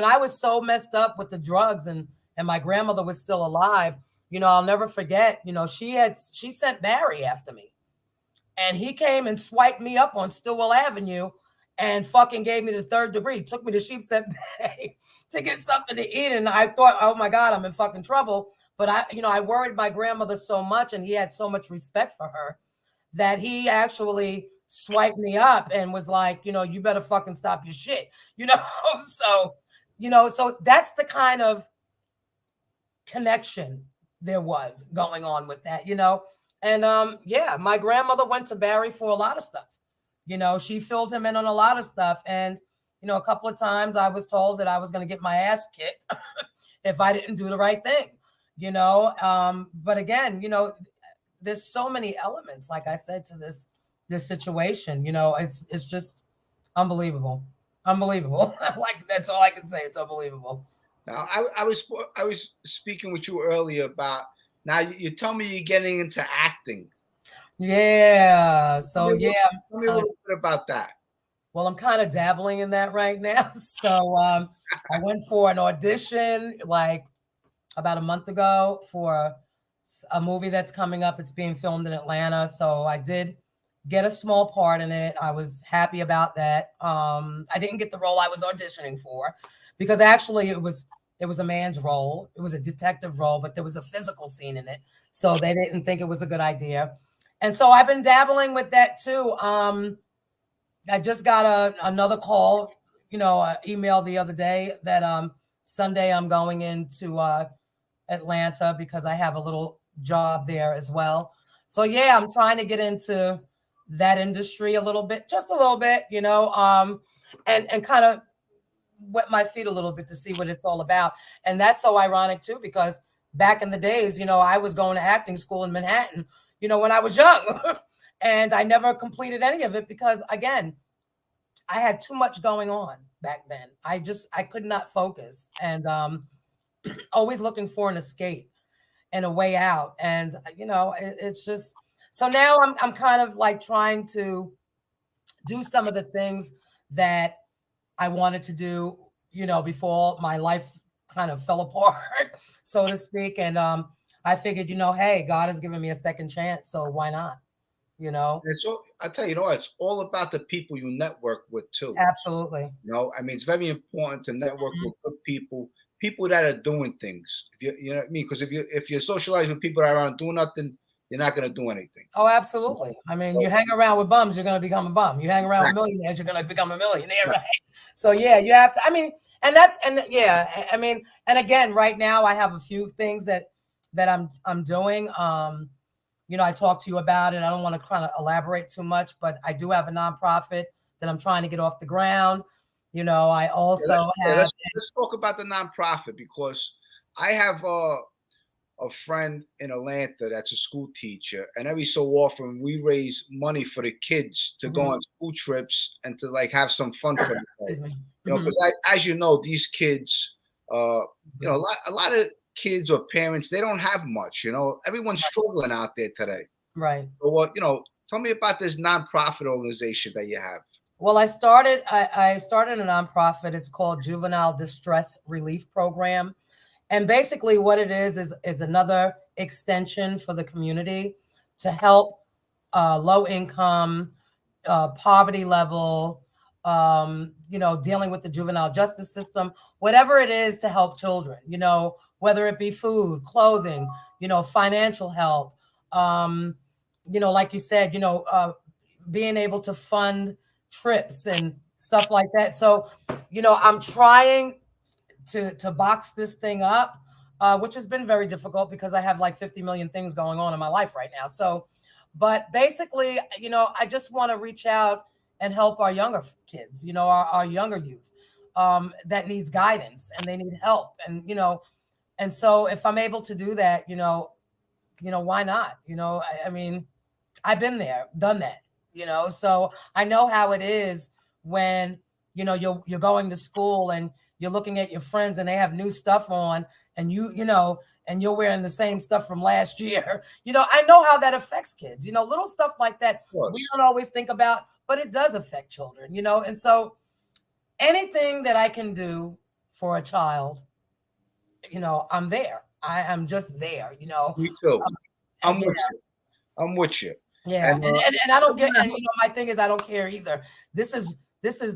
I was so messed up with the drugs and my grandmother was still alive, I'll never forget, she sent Barry after me, and he came and swiped me up on Stillwell Avenue and fucking gave me the 3rd degree, took me to Sheepshead Bay to get something to eat. And I thought, oh my God, I'm in fucking trouble. But I worried my grandmother so much, and he had so much respect for her that he actually swiped me up and was like, you better fucking stop your shit, So, so that's the kind of connection there was going on with that, And yeah, my grandmother went to Barry for a lot of stuff. She filled him in on a lot of stuff. And, a couple of times I was told that I was going to get my ass kicked if I didn't do the right thing, but again, there's so many elements, like I said, to this situation. It's just unbelievable. Unbelievable. Like, that's all I can say. It's unbelievable. Now, I was speaking with you earlier about, now you tell me you're getting into acting. Yeah. So yeah, Tell me a little bit about that. well, I'm kind of dabbling in that right now. So I went for an audition like about a month ago for a movie that's coming up. It's being filmed in Atlanta. So I did get a small part in it. I was happy about that. I didn't get the role I was auditioning for because actually it was a man's role. It was a detective role, but there was a physical scene in it. So they didn't think it was a good idea. And so I've been dabbling with that too. I just got another call, email the other day that Sunday I'm going into Atlanta because I have a little job there as well. So yeah, I'm trying to get into that industry a little bit, just a little bit, and kind of wet my feet a little bit to see what it's all about. And that's so ironic too, because back in the days, I was going to acting school in Manhattan, when I was young. And I never completed any of it because, again, I had too much going on back then. I could not focus, and always looking for an escape and a way out. And it's just, so now I'm kind of like trying to do some of the things that I wanted to do, before my life kind of fell apart, so to speak. And I figured, hey, God has given me a second chance, so why not? And so I tell you, it's all about the people you network with too. Absolutely. I mean, it's very important to network Mhm. with good people that are doing things. You know what I mean? Because if you're socializing with people that aren't doing nothing, you're not going to do anything. Oh, absolutely. I mean, you So, hang around with bums, you're going to become a bum. You hang around with millionaires, you're going to become a millionaire, right. right? So yeah, you have to. I mean, and yeah, I mean, and again, right now I have a few things that I'm doing. I talked to you about it. I don't want to kind of elaborate too much, but I do have a nonprofit that I'm trying to get off the ground. I also have. Let's talk about the nonprofit, because I have a friend in Atlanta that's a school teacher, and every so often we raise money for the kids to go Mhm. on school trips and to like have some fun for the day. Excuse me. Mhm. Because as you know, these kids, uh, Good. a lot of kids or parents, they don't have much. Everyone's struggling out there today. Right. So tell me about this nonprofit organization that you have. Well, I started a nonprofit. It's called Juvenile Distress Relief Program. And basically what it is another extension for the community to help low income, poverty level, dealing with the juvenile justice system, whatever it is to help children, whether it be food, clothing, financial help, like you said, being able to fund trips and stuff like that. So, I'm trying to box this thing up, which has been very difficult because I have like 50 million things going on in my life right now. So, but basically, I just want to reach out and help our younger kids, our younger youth that needs guidance and they need help. And so if I'm able to do that, why not? I mean, I've been there, done that, so I know how it is when, you're going to school and you're looking at your friends and they have new stuff on and and you're wearing the same stuff from last year. I know how that affects kids, little stuff like that Of we course. don't always think about, but it does affect children, and so anything that I can do for a child, I'm there. I am just there, Me too. I'm and with you. I'm with you. yeah, And and I don't get, and my thing is I don't care either. This is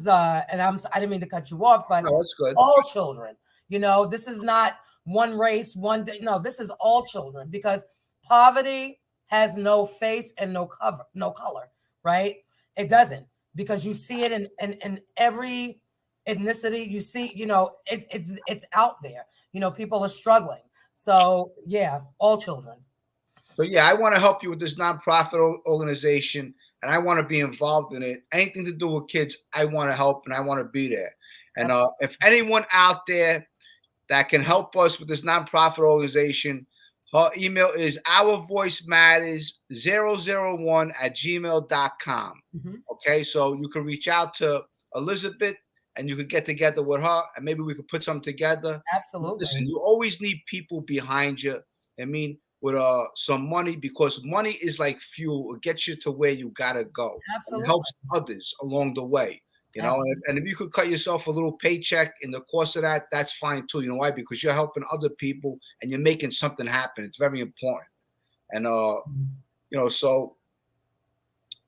and I didn't mean to cut you off, but no, that's good. all children, this is not one race, one thing. No, this is all children because poverty has no face and no color, right? It doesn't, because you see it in every ethnicity. You see, it's out there. People are struggling. So yeah, all children. So yeah, I want to help you with this nonprofit organization, and I want to be involved in it. Anything to do with kids, I want to help and I want to be there. And Absolutely. if anyone out there that can help us with this nonprofit organization, her email is ourvoicematters001@gmail.com. Mhm. Okay, so you can reach out to Elizabeth and you could get together with her and maybe we could put something together. Listen, Absolutely. you always need people behind you. I mean, with some money, because money is like fuel. It gets you to where you gotta go. And it Absolutely. helps others along the way. You know, Absolutely. and if you could cut yourself a little paycheck in the course of that, that's fine too. You know why? Because you're helping other people and you're making something happen. It's very important. And so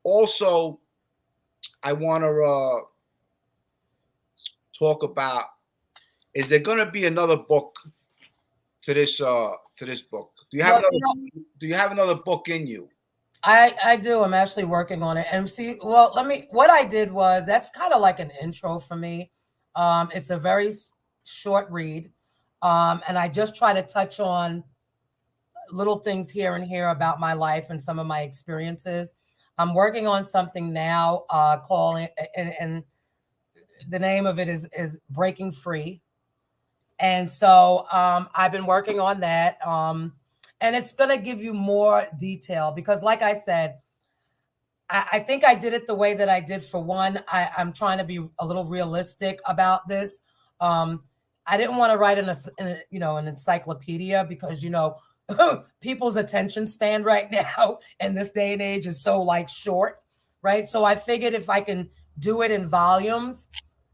also I want to talk about, is there going to be another book to this book? Well, you know, Do you have another book in you? I do. I'm actually working on it. And see, well, what I did was that's kind of like an intro for me. It's a very short read. And I just try to touch on little things here and here about my life and some of my experiences. I'm working on something now calling, and the name of it is Breaking Free. And so I've been working on that. And it's going to give you more detail because, like I said, I think I did it the way that I did. For one, I'm trying to be a little realistic about this. Um, I didn't want to write an encyclopedia because people's attention span right now in this day and age is so like short, right? So I figured if I can do it in volumes,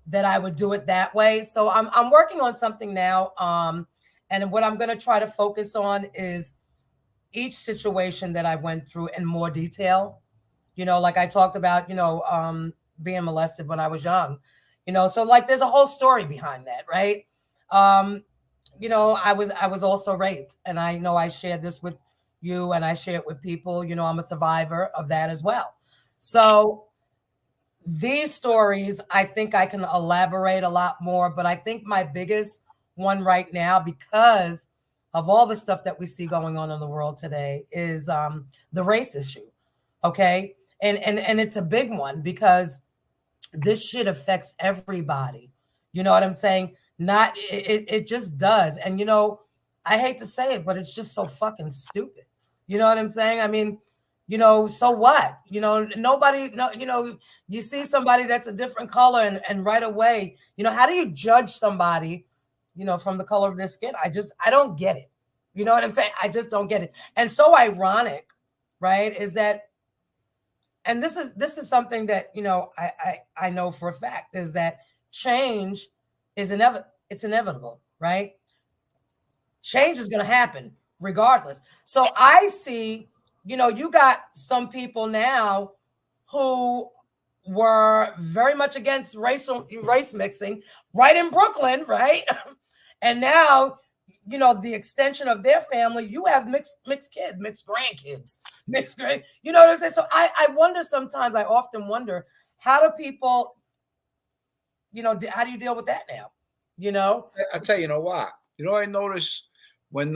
that I would do it that way. So I'm working on something now, and what I'm going to try to focus on is each situation that I went through in more detail. Like I talked about, being molested when I was young. So like there's a whole story behind that, right? Um, I was also raped, and I know I shared this with you, and I share it with people. I'm a survivor of that as well. So these stories, I think I can elaborate a lot more, but I think my biggest one right now, because of all the stuff that we see going on in the world today, is the race issue. Okay, and it's a big one because this shit affects everybody. You know what I'm saying? Not it just does. And I hate to say it, but it's just so fucking stupid. You know what I'm saying? I mean, so what? Nobody no, you see somebody that's a different color, and right away, how do you judge somebody, from the color of their skin? I don't get it. You know what I'm saying? I just don't get it. And so ironic, right? Is that, and this is something that I know for a fact, is that change is it's inevitable, right? Change is going to happen regardless. So I see, you got some people now who were very much against race mixing right in Brooklyn, right? And now, the extension of their family, you have mixed kids, mixed grandkids, mixed grand. You know what I'm saying? So I wonder sometimes. I often wonder, how do people, how do you deal with that now? You know, I tell you, you know what? You know what I notice when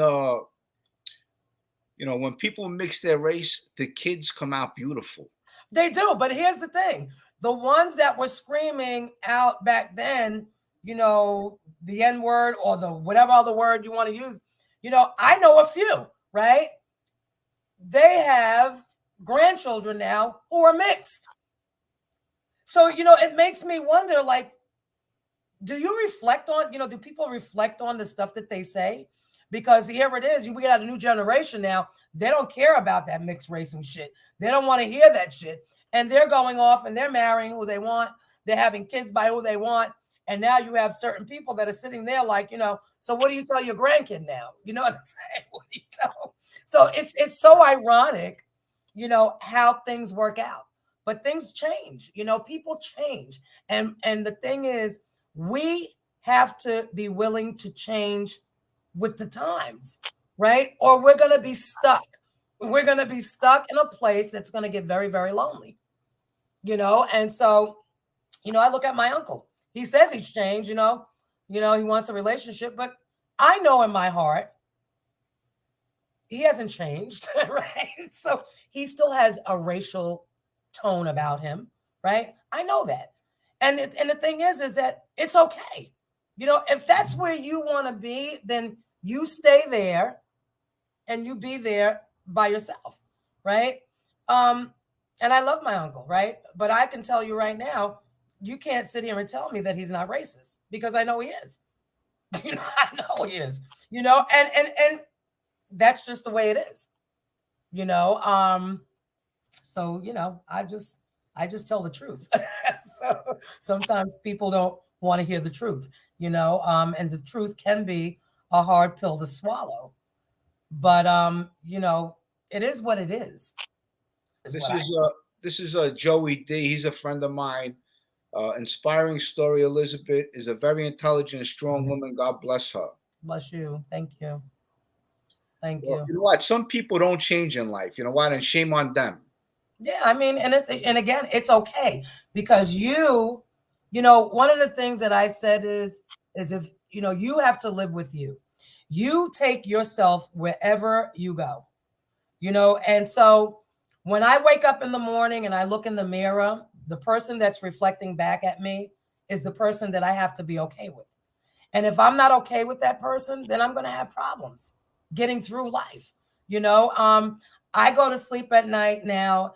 when people mix their race, the kids come out beautiful. they do. But here's the thing: the ones that were screaming out back then, the N word or the whatever other word you want to use, I know a few, right? They have grandchildren now who are mixed. So, it makes me wonder, like, do you reflect on, do people reflect on the stuff that they say? Because here it is, we got a new generation now. They don't care about that mixed racing shit. They don't want to hear that shit. And they're going off and they're marrying who they want. They're having kids by who they want. And now you have certain people that are sitting there like, so what do you tell your grandkid now? You know what I'm saying? What do you tell? So it's so ironic, how things work out. But things change, people change. And the thing is, we have to be willing to change with the times, right? Or we're going to be stuck. We're going to be stuck in a place that's going to get very, very lonely, And so, I look at my uncle. He says he's changed, he wants a relationship, but I know in my heart he hasn't changed, right? So he still has a racial tone about him, right? I know that. And the thing is that it's okay. If that's where you want to be, then you stay there and you be there by yourself, right? Um, and I love my uncle, right? But I can tell you right now, you can't sit here and tell me that he's not racist because I know he is. I know he is. And that's just the way it is. You know, so I just tell the truth. So sometimes people don't want to hear the truth, and the truth can be a hard pill to swallow. But it is what it is This what I is this is Joey D. He's a friend of mine. Inspiring story. Elizabeth is a very intelligent and strong woman. God bless her. bless you. Thank you. Thank Well, you. you know what? Some people don't change in life. You know what? And shame on them. Yeah, I mean, and again, it's okay because one of the things that I said is if you have to live with you. You take yourself wherever you go. And so when I wake up in the morning and I look in the mirror, the person that's reflecting back at me is the person that I have to be okay with. And if I'm not okay with that person, then I'm going to have problems getting through life. You know, I go to sleep at night now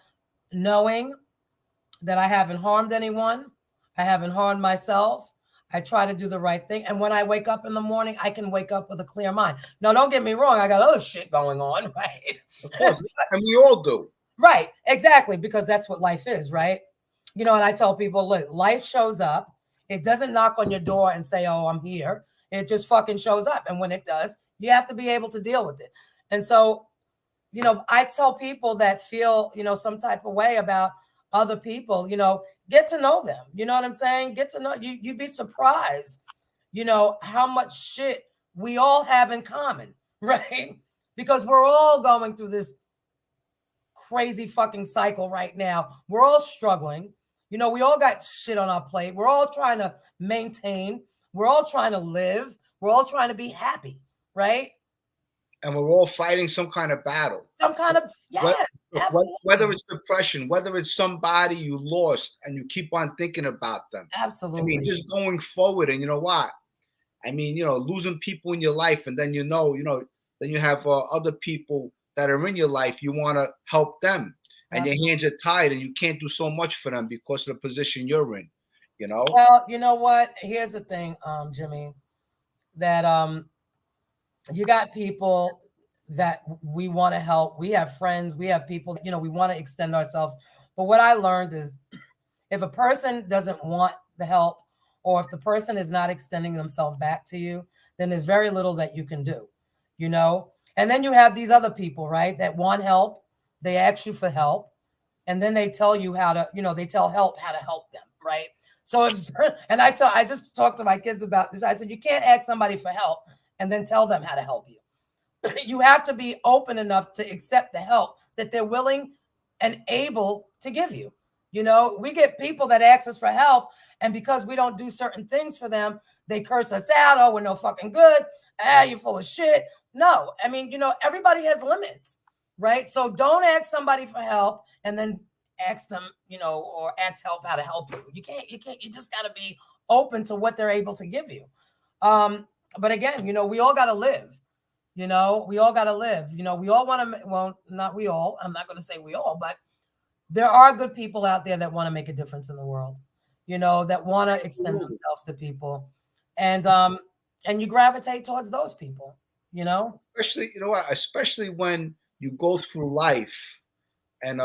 knowing that I haven't harmed anyone, I haven't harmed myself. I try to do the right thing. And when I wake up in the morning, I can wake up with a clear mind. Now, don't get me wrong, I got other shit going on, right? Of course, and we all do. Right, exactly, because that's what life is, right? And I tell people, look, life shows up. It doesn't knock on your door and say, oh, I'm here. It just fucking shows up. And when it does, you have to be able to deal with it. And so, I tell people that feel, some type of way about other people, get to know them. You know what I'm saying? Get to know you. You'd be surprised, how much shit we all have in common, right? Because we're all going through this crazy fucking cycle right now. We're all struggling. We all got shit on our plate. We're all trying to maintain. We're all trying to live. We're all trying to be happy, right? And we're all fighting some kind of battle. Some kind of, yes, absolutely. Whether it's depression, whether it's somebody you lost and you keep on thinking about them. Absolutely. I mean, just going forward. And you know what? I mean, losing people in your life, and then then you have other people that are in your life. You want to help them, and your hands are tied, and you can't do so much for them because of the position you're in. Well, you know what? Here's the thing, Jimmy, that you got people that we want to help. We have friends. We have people. We want to extend ourselves. But what I learned is, if a person doesn't want the help, or if the person is not extending themselves back to you, then there's very little that you can do. And then you have these other people, right, that want help. They ask you for help, and then they tell you how to, they tell help how to help them, right? So and I just talked to my kids about this. I said, you can't ask somebody for help and then tell them how to help you. You have to be open enough to accept the help that they're willing and able to give you. We get people that ask us for help, and because we don't do certain things for them, they curse us out. Oh, we're no fucking good. You're full of shit. No, I mean, everybody has limits, right? So don't ask somebody for help and then ask them, or ask help how to help you. You can't, you just got to be open to what they're able to give you. But again, we all got to live. We all got to live. We all want to, well, not we all. I'm not going to say we all, but there are good people out there that want to make a difference in the world, that want to extend themselves to people. And you gravitate towards those people, Especially, especially when you go through life and,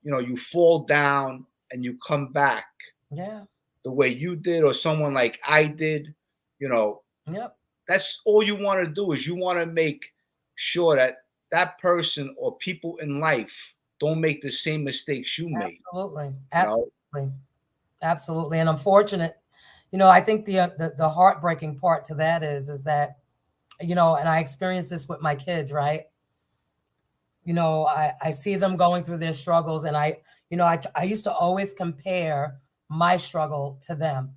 you fall down and you come back. Yeah. The way you did, or someone like I did, Yep. That's all you want to do, is you want to make sure that that person or people in life don't make the same mistakes you made. Absolutely. Absolutely. Absolutely. And unfortunate, I think the heartbreaking part to that is that, and I experienced this with my kids, right? I see them going through their struggles, and I used to always compare my struggle to them.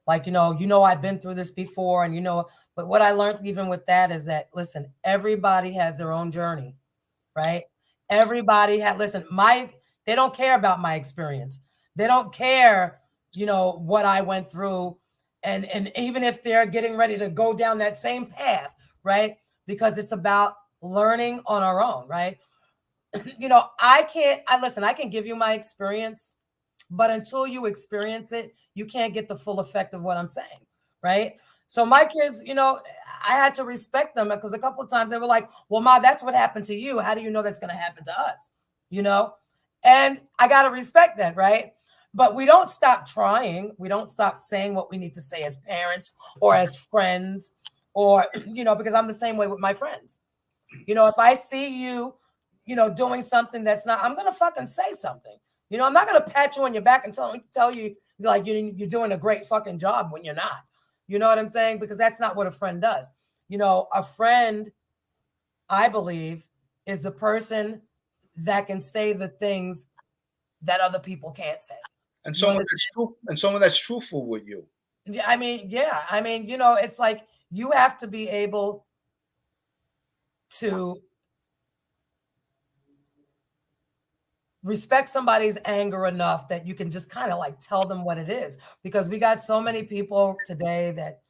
Like, I've been through this before, and but what I learned even with that is that, listen, everybody has their own journey, right? Everybody listen, they don't care about my experience. They don't care what I went through, and even if they're getting ready to go down that same path, right? Because it's about learning on our own, right? I can give you my experience, but until you experience it, you can't get the full effect of what I'm saying, right? So my kids, I had to respect them because a couple of times they were like, "Well, Ma, that's what happened to you. How do you know that's going to happen to us?" You know, and I got to respect that, right? But we don't stop trying. We don't stop saying what we need to say as parents or as friends, or because I'm the same way with my friends. If I see you, doing something that's not, I'm gonna fucking say something. I'm not gonna pat you on your back and tell you like you're doing a great fucking job when you're not. You know what I'm saying? Because that's not what a friend does. A friend, I believe, is the person that can say the things that other people can't say. And You someone understand? that's true, and someone that's truthful with you. Yeah, I mean, yeah. I mean, it's like you have to be able to respect somebody's anger enough that you can just kind of like tell them what it is, because we got so many people today that,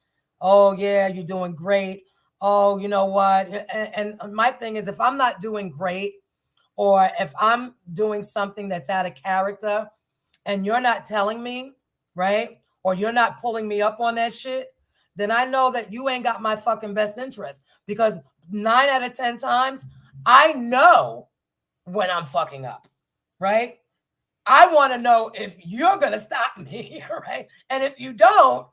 oh yeah, you're doing great, oh, you know what, and my thing is, if I'm not doing great, or if I'm doing something that's out of character and you're not telling me, right, or you're not pulling me up on that shit, then I know that you ain't got my fucking best interest, because 9 out of 10 times I know when I'm fucking up, right? I want to know if you're going to stop me, right? And if you don't,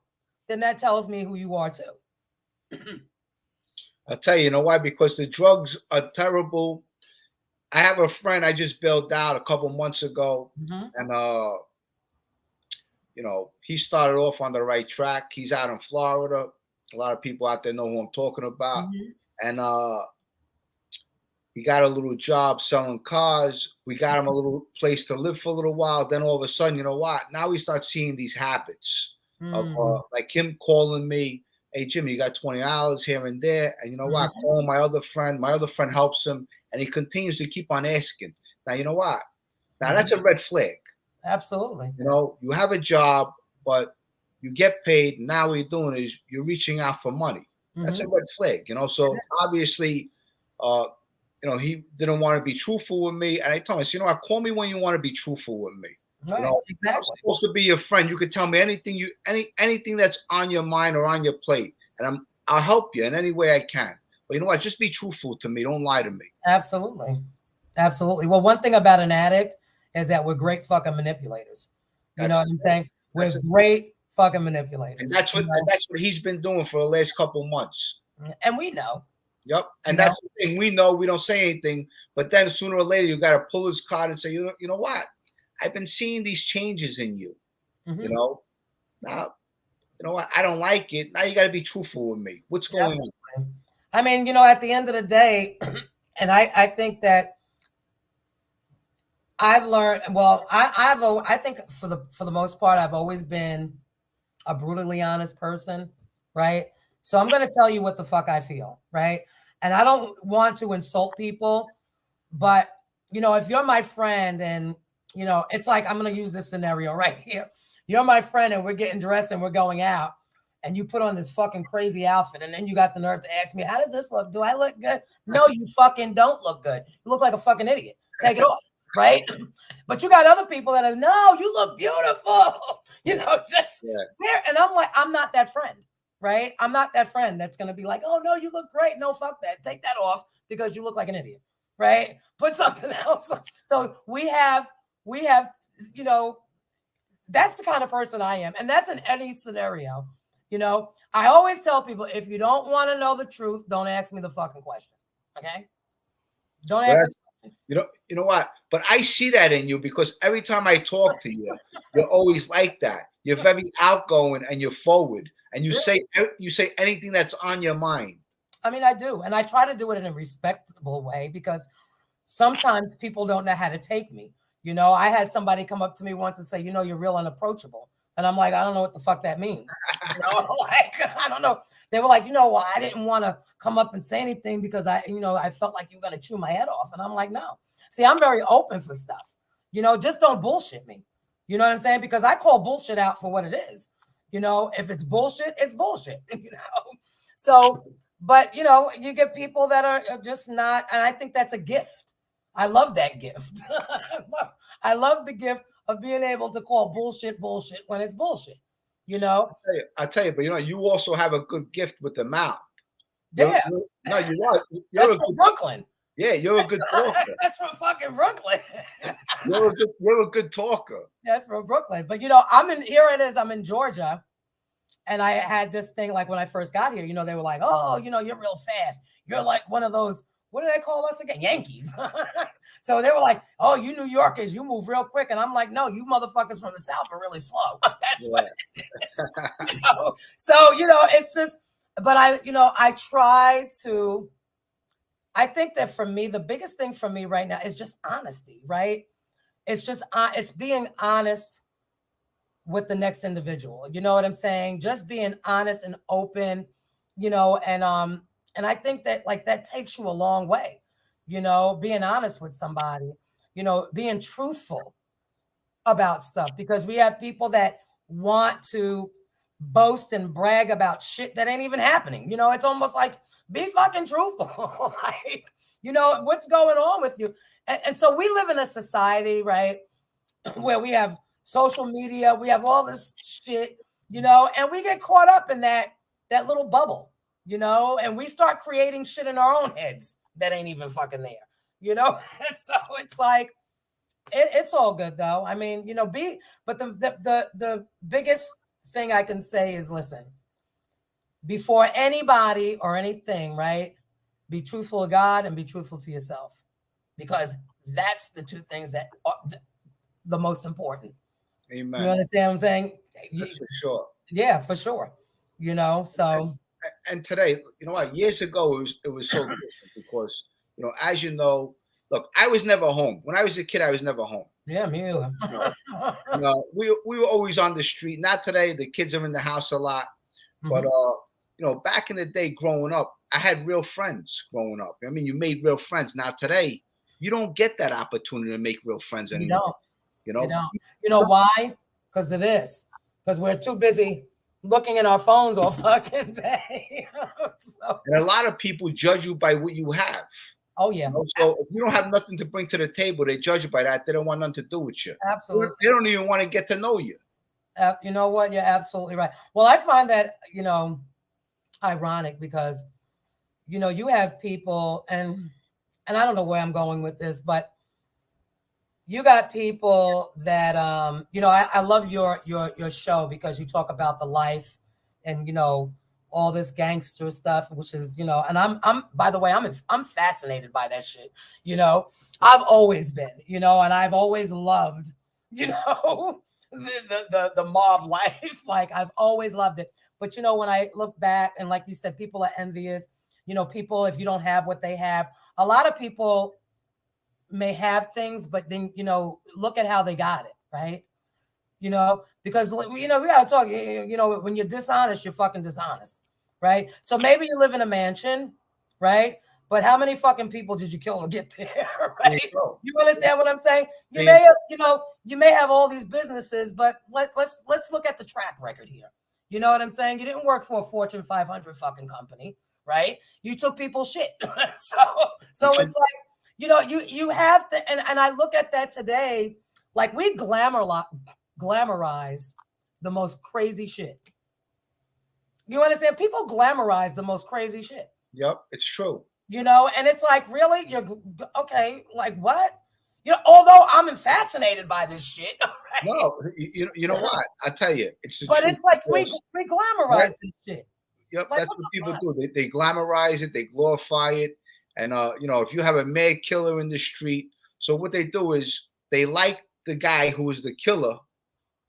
then that tells me who you are too. I'll tell you, you know why? Because the drugs are terrible. I have a friend I just bailed out a couple months ago, Mm-hmm. and he started off on the right track. He's out in Florida. A lot of people out there know who I'm talking about. Mm-hmm. And he got a little job selling cars. We got him a little place to live for a little while. Then all of a sudden, you know what? Now we start seeing these habits of like him calling me, "Hey Jimmy, you got $20 here and there." And you know what? Mm-hmm. Calling my other friend. My other friend helps him, and he continues to keep on asking. Now you know what? Now that's a red flag. Absolutely. You have a job, but you get paid. Now what you're doing is you're reaching out for money. That's a red flag. So obviously, he didn't want to be truthful with me. And I told him, I call me when you want to be truthful with me. Right, I'm exactly. supposed to be your friend. You could tell me anything anything that's on your mind or on your plate, and I'll help you in any way I can. But you know what? Just be truthful to me. Don't lie to me. Absolutely. Absolutely. Well, one thing about an addict is that we're great fucking manipulators. You know what I'm saying? We're great fucking manipulators. And that's what he's been doing for the last couple months. And we know. Yep. And that's the thing. We know, we don't say anything, but then sooner or later you got to pull his card and say, you know what? I've been seeing these changes in you. Now, you know what? I don't like it. Now you got to be truthful with me. What's going on? I mean, at the end of the day, and I think that I've learned, well, I think for the most part, I've always been a brutally honest person, right? So I'm going to tell you what the fuck I feel, right? And I don't want to insult people, but if you're my friend and it's like, I'm going to use this scenario right here. You're my friend and we're getting dressed and we're going out, and you put on this fucking crazy outfit, and then you got the nerve to ask me, how does this look? Do I look good? No, you fucking don't look good. You look like a fucking idiot. Take it off, right? But you got other people that are, no, you look beautiful. Just there. And I'm like, I'm not that friend, right? I'm not that friend that's going to be like, oh, no, you look great. No, fuck that. Take that off because you look like an idiot, right? Put something else. So we have, that's the kind of person I am. And that's in any scenario. I always tell people, if you don't want to know the truth, don't ask me the fucking question. Okay? Don't ask me. You know what? But I see that in you, because every time I talk to you, you're always like that. You're very outgoing and you're forward, and you say anything that's on your mind. I mean, I do, and I try to do it in a respectable way, because sometimes people don't know how to take me. I had somebody come up to me once and say, you're real unapproachable. And I'm like, I don't know what the fuck that means. I don't know. They were like, I didn't want to come up and say anything because I felt like you were going to chew my head off. And I'm like, no. See, I'm very open for stuff. Just don't bullshit me. You know what I'm saying? Because I call bullshit out for what it is. You know, if it's bullshit, it's bullshit. You know, so but you know, you get people that are just not, and I think that's a gift. I love that gift. I love the gift of being able to call bullshit bullshit when it's bullshit. You know, I tell you, but you know, you also have a good gift with the mouth. yeah, No, you are. You're that's a from good, Brooklyn. yeah, you're a good talker. That's from fucking Brooklyn. You're a good talker. That's from Brooklyn. But you know, I'm in here it is, I'm in Georgia. And I had this thing like when I first got here, you know, they were like, oh, you know, you're real fast. You're like one of those, what do they call us again? Yankees. So they were like, oh, you New Yorkers, you move real quick. And I'm like, no, you motherfuckers from the South are really slow. That's what it is. You know? So, you know, it's just, but I try to, I think that for me, the biggest thing for me right now is just honesty, right? It's just, it's being honest with the next individual. You know what I'm saying? Just being honest and open, you know, and I think that like that takes you a long way, you know, being honest with somebody, you know, being truthful about stuff because we have people that want to boast and brag about shit that ain't even happening. You know, it's almost like be fucking truthful. Like, you know, what's going on with you? And so we live in a society, right, where we have social media, we have all this shit, you know, and we get caught up in that little bubble, you know, and we start creating shit in our own heads that ain't even fucking there, you know. And so it's like it's all good though. I mean, you know, but the biggest thing I can say is listen, before anybody or anything, right? Be truthful to God and be truthful to yourself. Because that's the two things that are the most important. Amen. You understand what I'm saying? That's for sure. Yeah, for sure. You know, so and today, you know what? Years ago, it was so different because you know, as you know, look, I was never home. When I was a kid, I was never home. Yeah, me either. You know, we were always on the street. Not today. The kids are in the house a lot, but you know, back in the day, growing up, I had real friends growing up. I mean, you made real friends. Now today, you don't get that opportunity to make real friends anymore. You know, you know why? Because of this. Because we're too busy looking at our phones all fucking day. So, and a lot of people judge you by what you have. Oh yeah. You know, so if you don't have nothing to bring to the table, they judge you by that. They don't want nothing to do with you. Absolutely. They don't even want to get to know you. You know what? You're absolutely right. Well, I find that, you know, ironic because, you know, you have people and I don't know where I'm going with this, but you got people that you know, I love your show because you talk about the life and, you know, all this gangster stuff, which is, you know, and I'm by the way, I'm fascinated by that shit. You know, I've always been, you know, and I've always loved, you know, the mob life. Like I've always loved it. But you know, when I look back and like you said, people are envious, you know, people, if you don't have what they have, a lot of people may have things, but then, you know, look at how they got it, right? You know, because, you know, we got to talk, you know, when you're dishonest, you're fucking dishonest, right? So maybe you live in a mansion, right? But how many fucking people did you kill to get there, right? You understand what I'm saying? You may have, you know, you may have all these businesses, but let's look at the track record here. You know what I'm saying? You didn't work for a Fortune 500 fucking company, right? You took people's shit. So it's like, you know, you have to, and I look at that today, like we glamorize the most crazy shit. You understand? People glamorize the most crazy shit. Yep, it's true. You know, and it's like, really? You're okay, like what? You know, although I'm fascinated by this shit. Right? No, you know what? I tell you, it's the but truth. It's like we glamorize this shit. Yep, like, that's what people do. They glamorize it, they glorify it. And you know, if you have a mad killer in the street, so what they do is they like the guy who is the killer,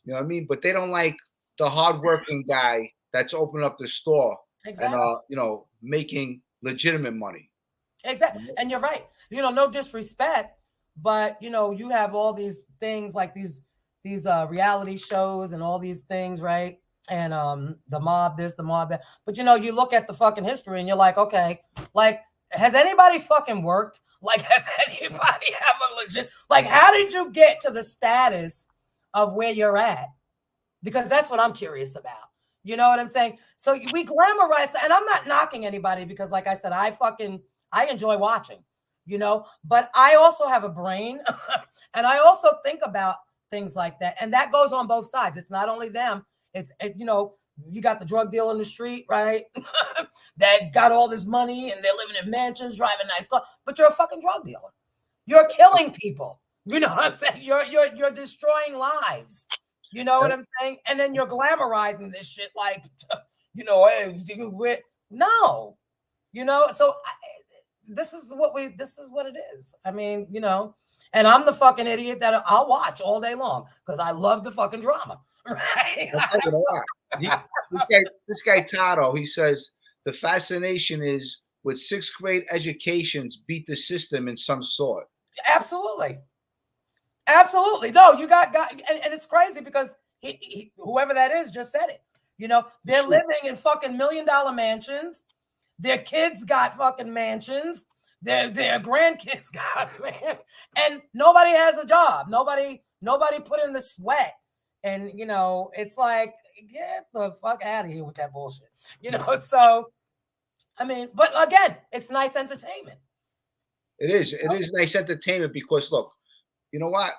you know what I mean? But they don't like the hardworking guy that's opening up the store and you know, making legitimate money. Exactly. And you're right. You know, no disrespect, but you know, you have all these things like these reality shows and all these things, right? And the mob this, the mob that. But you know, you look at the fucking history and you're like, okay, like has anybody fucking worked? Like, has anybody have a legit, like, how did you get to the status of where you're at, because that's what I'm curious about. You know what I'm saying? So we glamorize, and I'm not knocking anybody because, like I said, I enjoy watching, you know, but I also have a brain and I also think about things like that. And that goes on both sides. It's not only them, you know, you got the drug dealer in the street, right? That got all this money and they're living in mansions, driving nice cars, but you're a fucking drug dealer. You're killing people. You know what I'm saying? You're destroying lives. You know what I'm saying? And then you're glamorizing this shit like, you know, hey, no, you know. So this is what it is. I mean, you know, and I'm the fucking idiot that I'll watch all day long because I love the fucking drama. Right? This guy Tato, he says the fascination is with sixth grade educations beat the system in some sort. Absolutely. Absolutely. No, you got and it's crazy because whoever that is just said it. You know, they're living in fucking $1 million mansions. Their kids got fucking mansions. Their grandkids got, man. And nobody has a job. Nobody put in the sweat. And you know, it's like, get the fuck out of here with that bullshit. You know, so I mean, but again, it's nice entertainment. It is nice entertainment because look, you know what?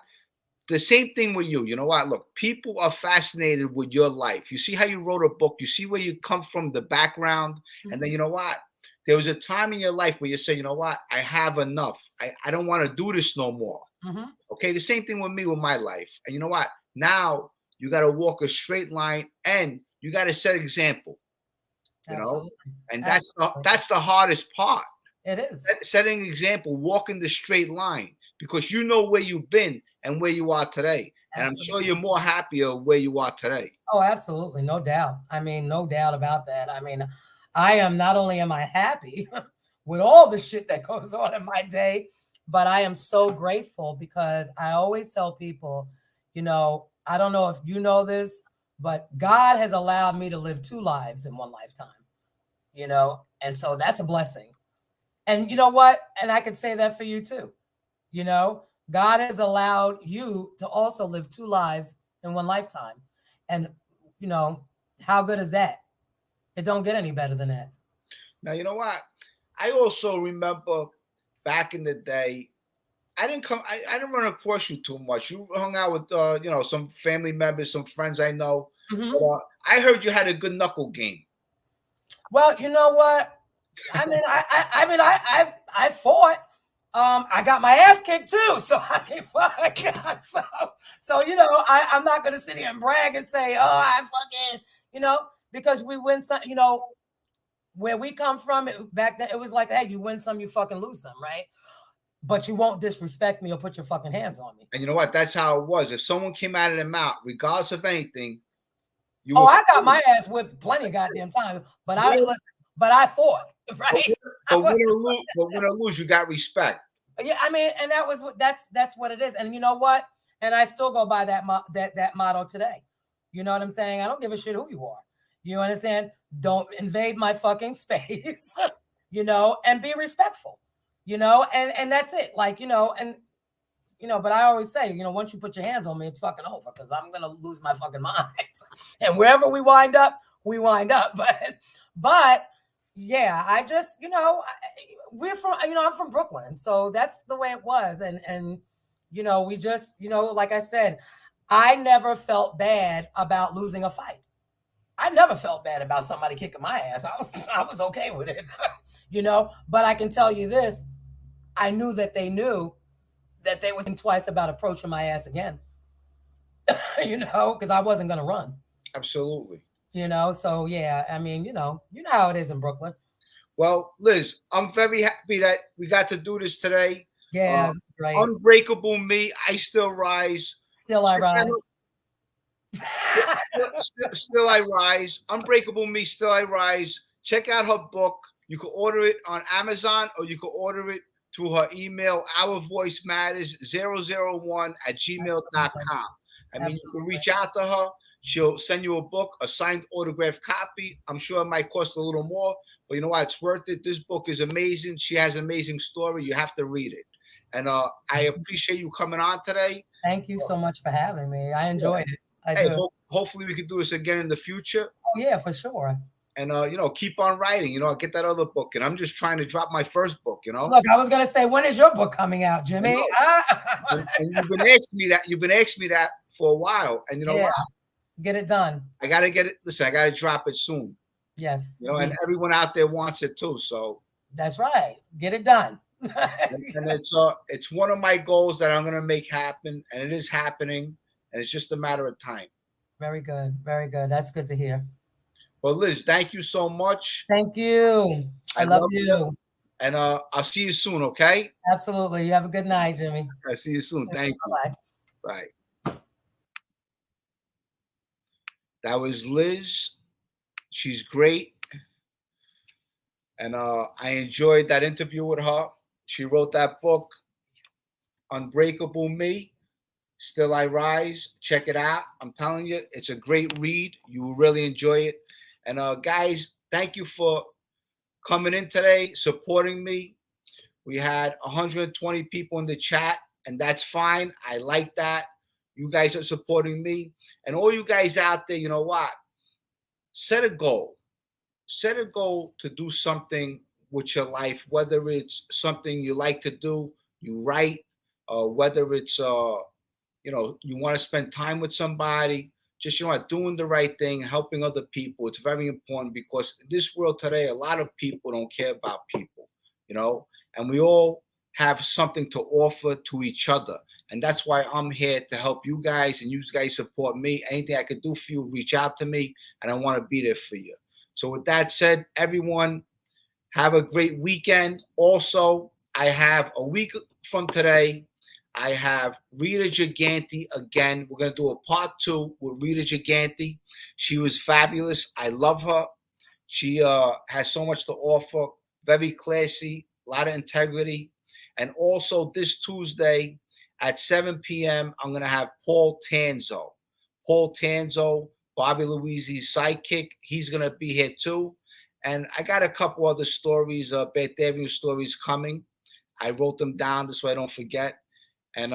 The same thing with you. You know what? Look, people are fascinated with your life. You see how you wrote a book. You see where you come from, the background. And then you know what? There was a time in your life where you said, you know what? I have enough. I don't want to do this no more. Okay. The same thing with me with my life. And you know what? Now you got to walk a straight line and you got to set example. You know, and that's the hardest part. It is setting an example, walking the straight line, because you know where you've been and where you are today. And I'm sure you're more happier where you are today. Oh, absolutely. No doubt. I mean, no doubt about that. I mean, not only am I happy with all the shit that goes on in my day, but I am so grateful because I always tell people, you know, I don't know if you know this, but God has allowed me to live 2 lives in one lifetime, you know, and so that's a blessing. And you know what? And I can say that for you too. You know, God has allowed you to also live 2 lives in one lifetime. And, you know, how good is that? It don't get any better than that. Now, you know what? I also remember back in the day, I didn't run across you too much. You hung out with, you know, some family members, some friends I know. But, I heard you had a good knuckle game. Well, you know what? I mean, I fought. I got my ass kicked too. So I mean, fuck. So you know, I'm not gonna sit here and brag and say, oh, I fucking, you know, because we win some, you know, where we come from, back then it was like, hey, you win some, you fucking lose some, right? But you won't disrespect me or put your fucking hands on me. And you know what? That's how it was. If someone came out of their mouth, regardless of anything, I got my ass whipped plenty of goddamn time, but I fought, right? But win or lose, you got respect. Yeah, I mean, and that's what it is. And you know what? And I still go by that motto today. You know what I'm saying? I don't give a shit who you are. You understand? Don't invade my fucking space, you know, and be respectful, you know, and that's it. Like, you know, and you know, but I always say, you know, once you put your hands on me, it's fucking over because I'm gonna lose my fucking mind. And wherever we wind up, we wind up. But yeah, I just, you know, I'm from Brooklyn, so that's the way it was. And you know, we just, you know, like I said, I never felt bad about losing a fight. I never felt bad about somebody kicking my ass. I was okay with it, you know. But I can tell you this: I knew that they knew that they would think twice about approaching my ass again. You know, because I wasn't going to run. Absolutely. You know, so yeah, I mean, you know how it is in Brooklyn. Well, Liz, I'm very happy that we got to do this today. Yeah, that's great. Unbreakable Me, I Still Rise. Still I Rise. Still I Rise. Unbreakable Me, Still I Rise. Check out her book. You can order it on Amazon or you can order it through her email, ourvoicematters001@gmail.com. I mean, you can reach out to her. She'll send you a book, a signed autographed copy. I'm sure it might cost a little more, but you know what? It's worth it. This book is amazing. She has an amazing story. You have to read it. And I appreciate you coming on today. Thank you so much for having me. I Yeah. enjoyed it. I Hey, do. hopefully we can do this again in the future. Oh yeah, for sure. And keep on writing. Get that other book. And I'm just trying to drop my first book. Look, I was gonna say, when is your book coming out, I Jimmy? know. And you've been asking me that. You've been asking me that for a while. And you know Yeah, what? get it done. I gotta get it. Listen, I gotta drop it soon. Yes. And everyone out there wants it too. So that's right. Get it done. and it's one of my goals that I'm gonna make happen, and it is happening, and it's just a matter of time. Very good. Very good. That's good to hear. Well, Liz, thank you so much. Thank you. I love you. And I'll see you soon, okay? Absolutely. You have a good night, Jimmy. I'll see you soon. Thank you. Bye. Bye. That was Liz. She's great. And I enjoyed that interview with her. She wrote that book, Unbreakable Me, Still I Rise. Check it out. I'm telling you, it's a great read. You will really enjoy it. And guys, thank you for coming in today, supporting me. We had 120 people in the chat, and that's fine. I like that. You guys are supporting me. And all you guys out there, you know what? Set a goal. Set a goal to do something with your life, whether it's something you like to do, you write, whether it's you want to spend time with somebody, just doing the right thing, helping other people. It's very important, because in this world today, a lot of people don't care about people, and we all have something to offer to each other. And that's why I'm here to help you guys, and you guys support me. Anything I could do for you, reach out to me, and I want to be there for you. So with that said, everyone, have a great weekend. Also, I have a week from today, I have Rita Giganti again. We're going to do a part 2 with Rita Giganti. She was fabulous. I love her. She has so much to offer, very classy, a lot of integrity. And also this Tuesday at 7 p.m., I'm going to have Paul Tanzo. Paul Tanzo, Bobby Louisi's sidekick. He's going to be here too. And I got a couple other stories, Batavia stories coming. I wrote them down this way I don't forget. And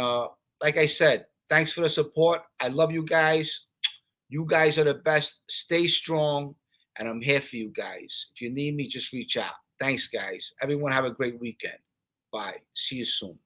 like I said, thanks for the support. I love you guys. You guys are the best. Stay strong. And I'm here for you guys. If you need me, just reach out. Thanks, guys. Everyone have a great weekend. Bye. See you soon.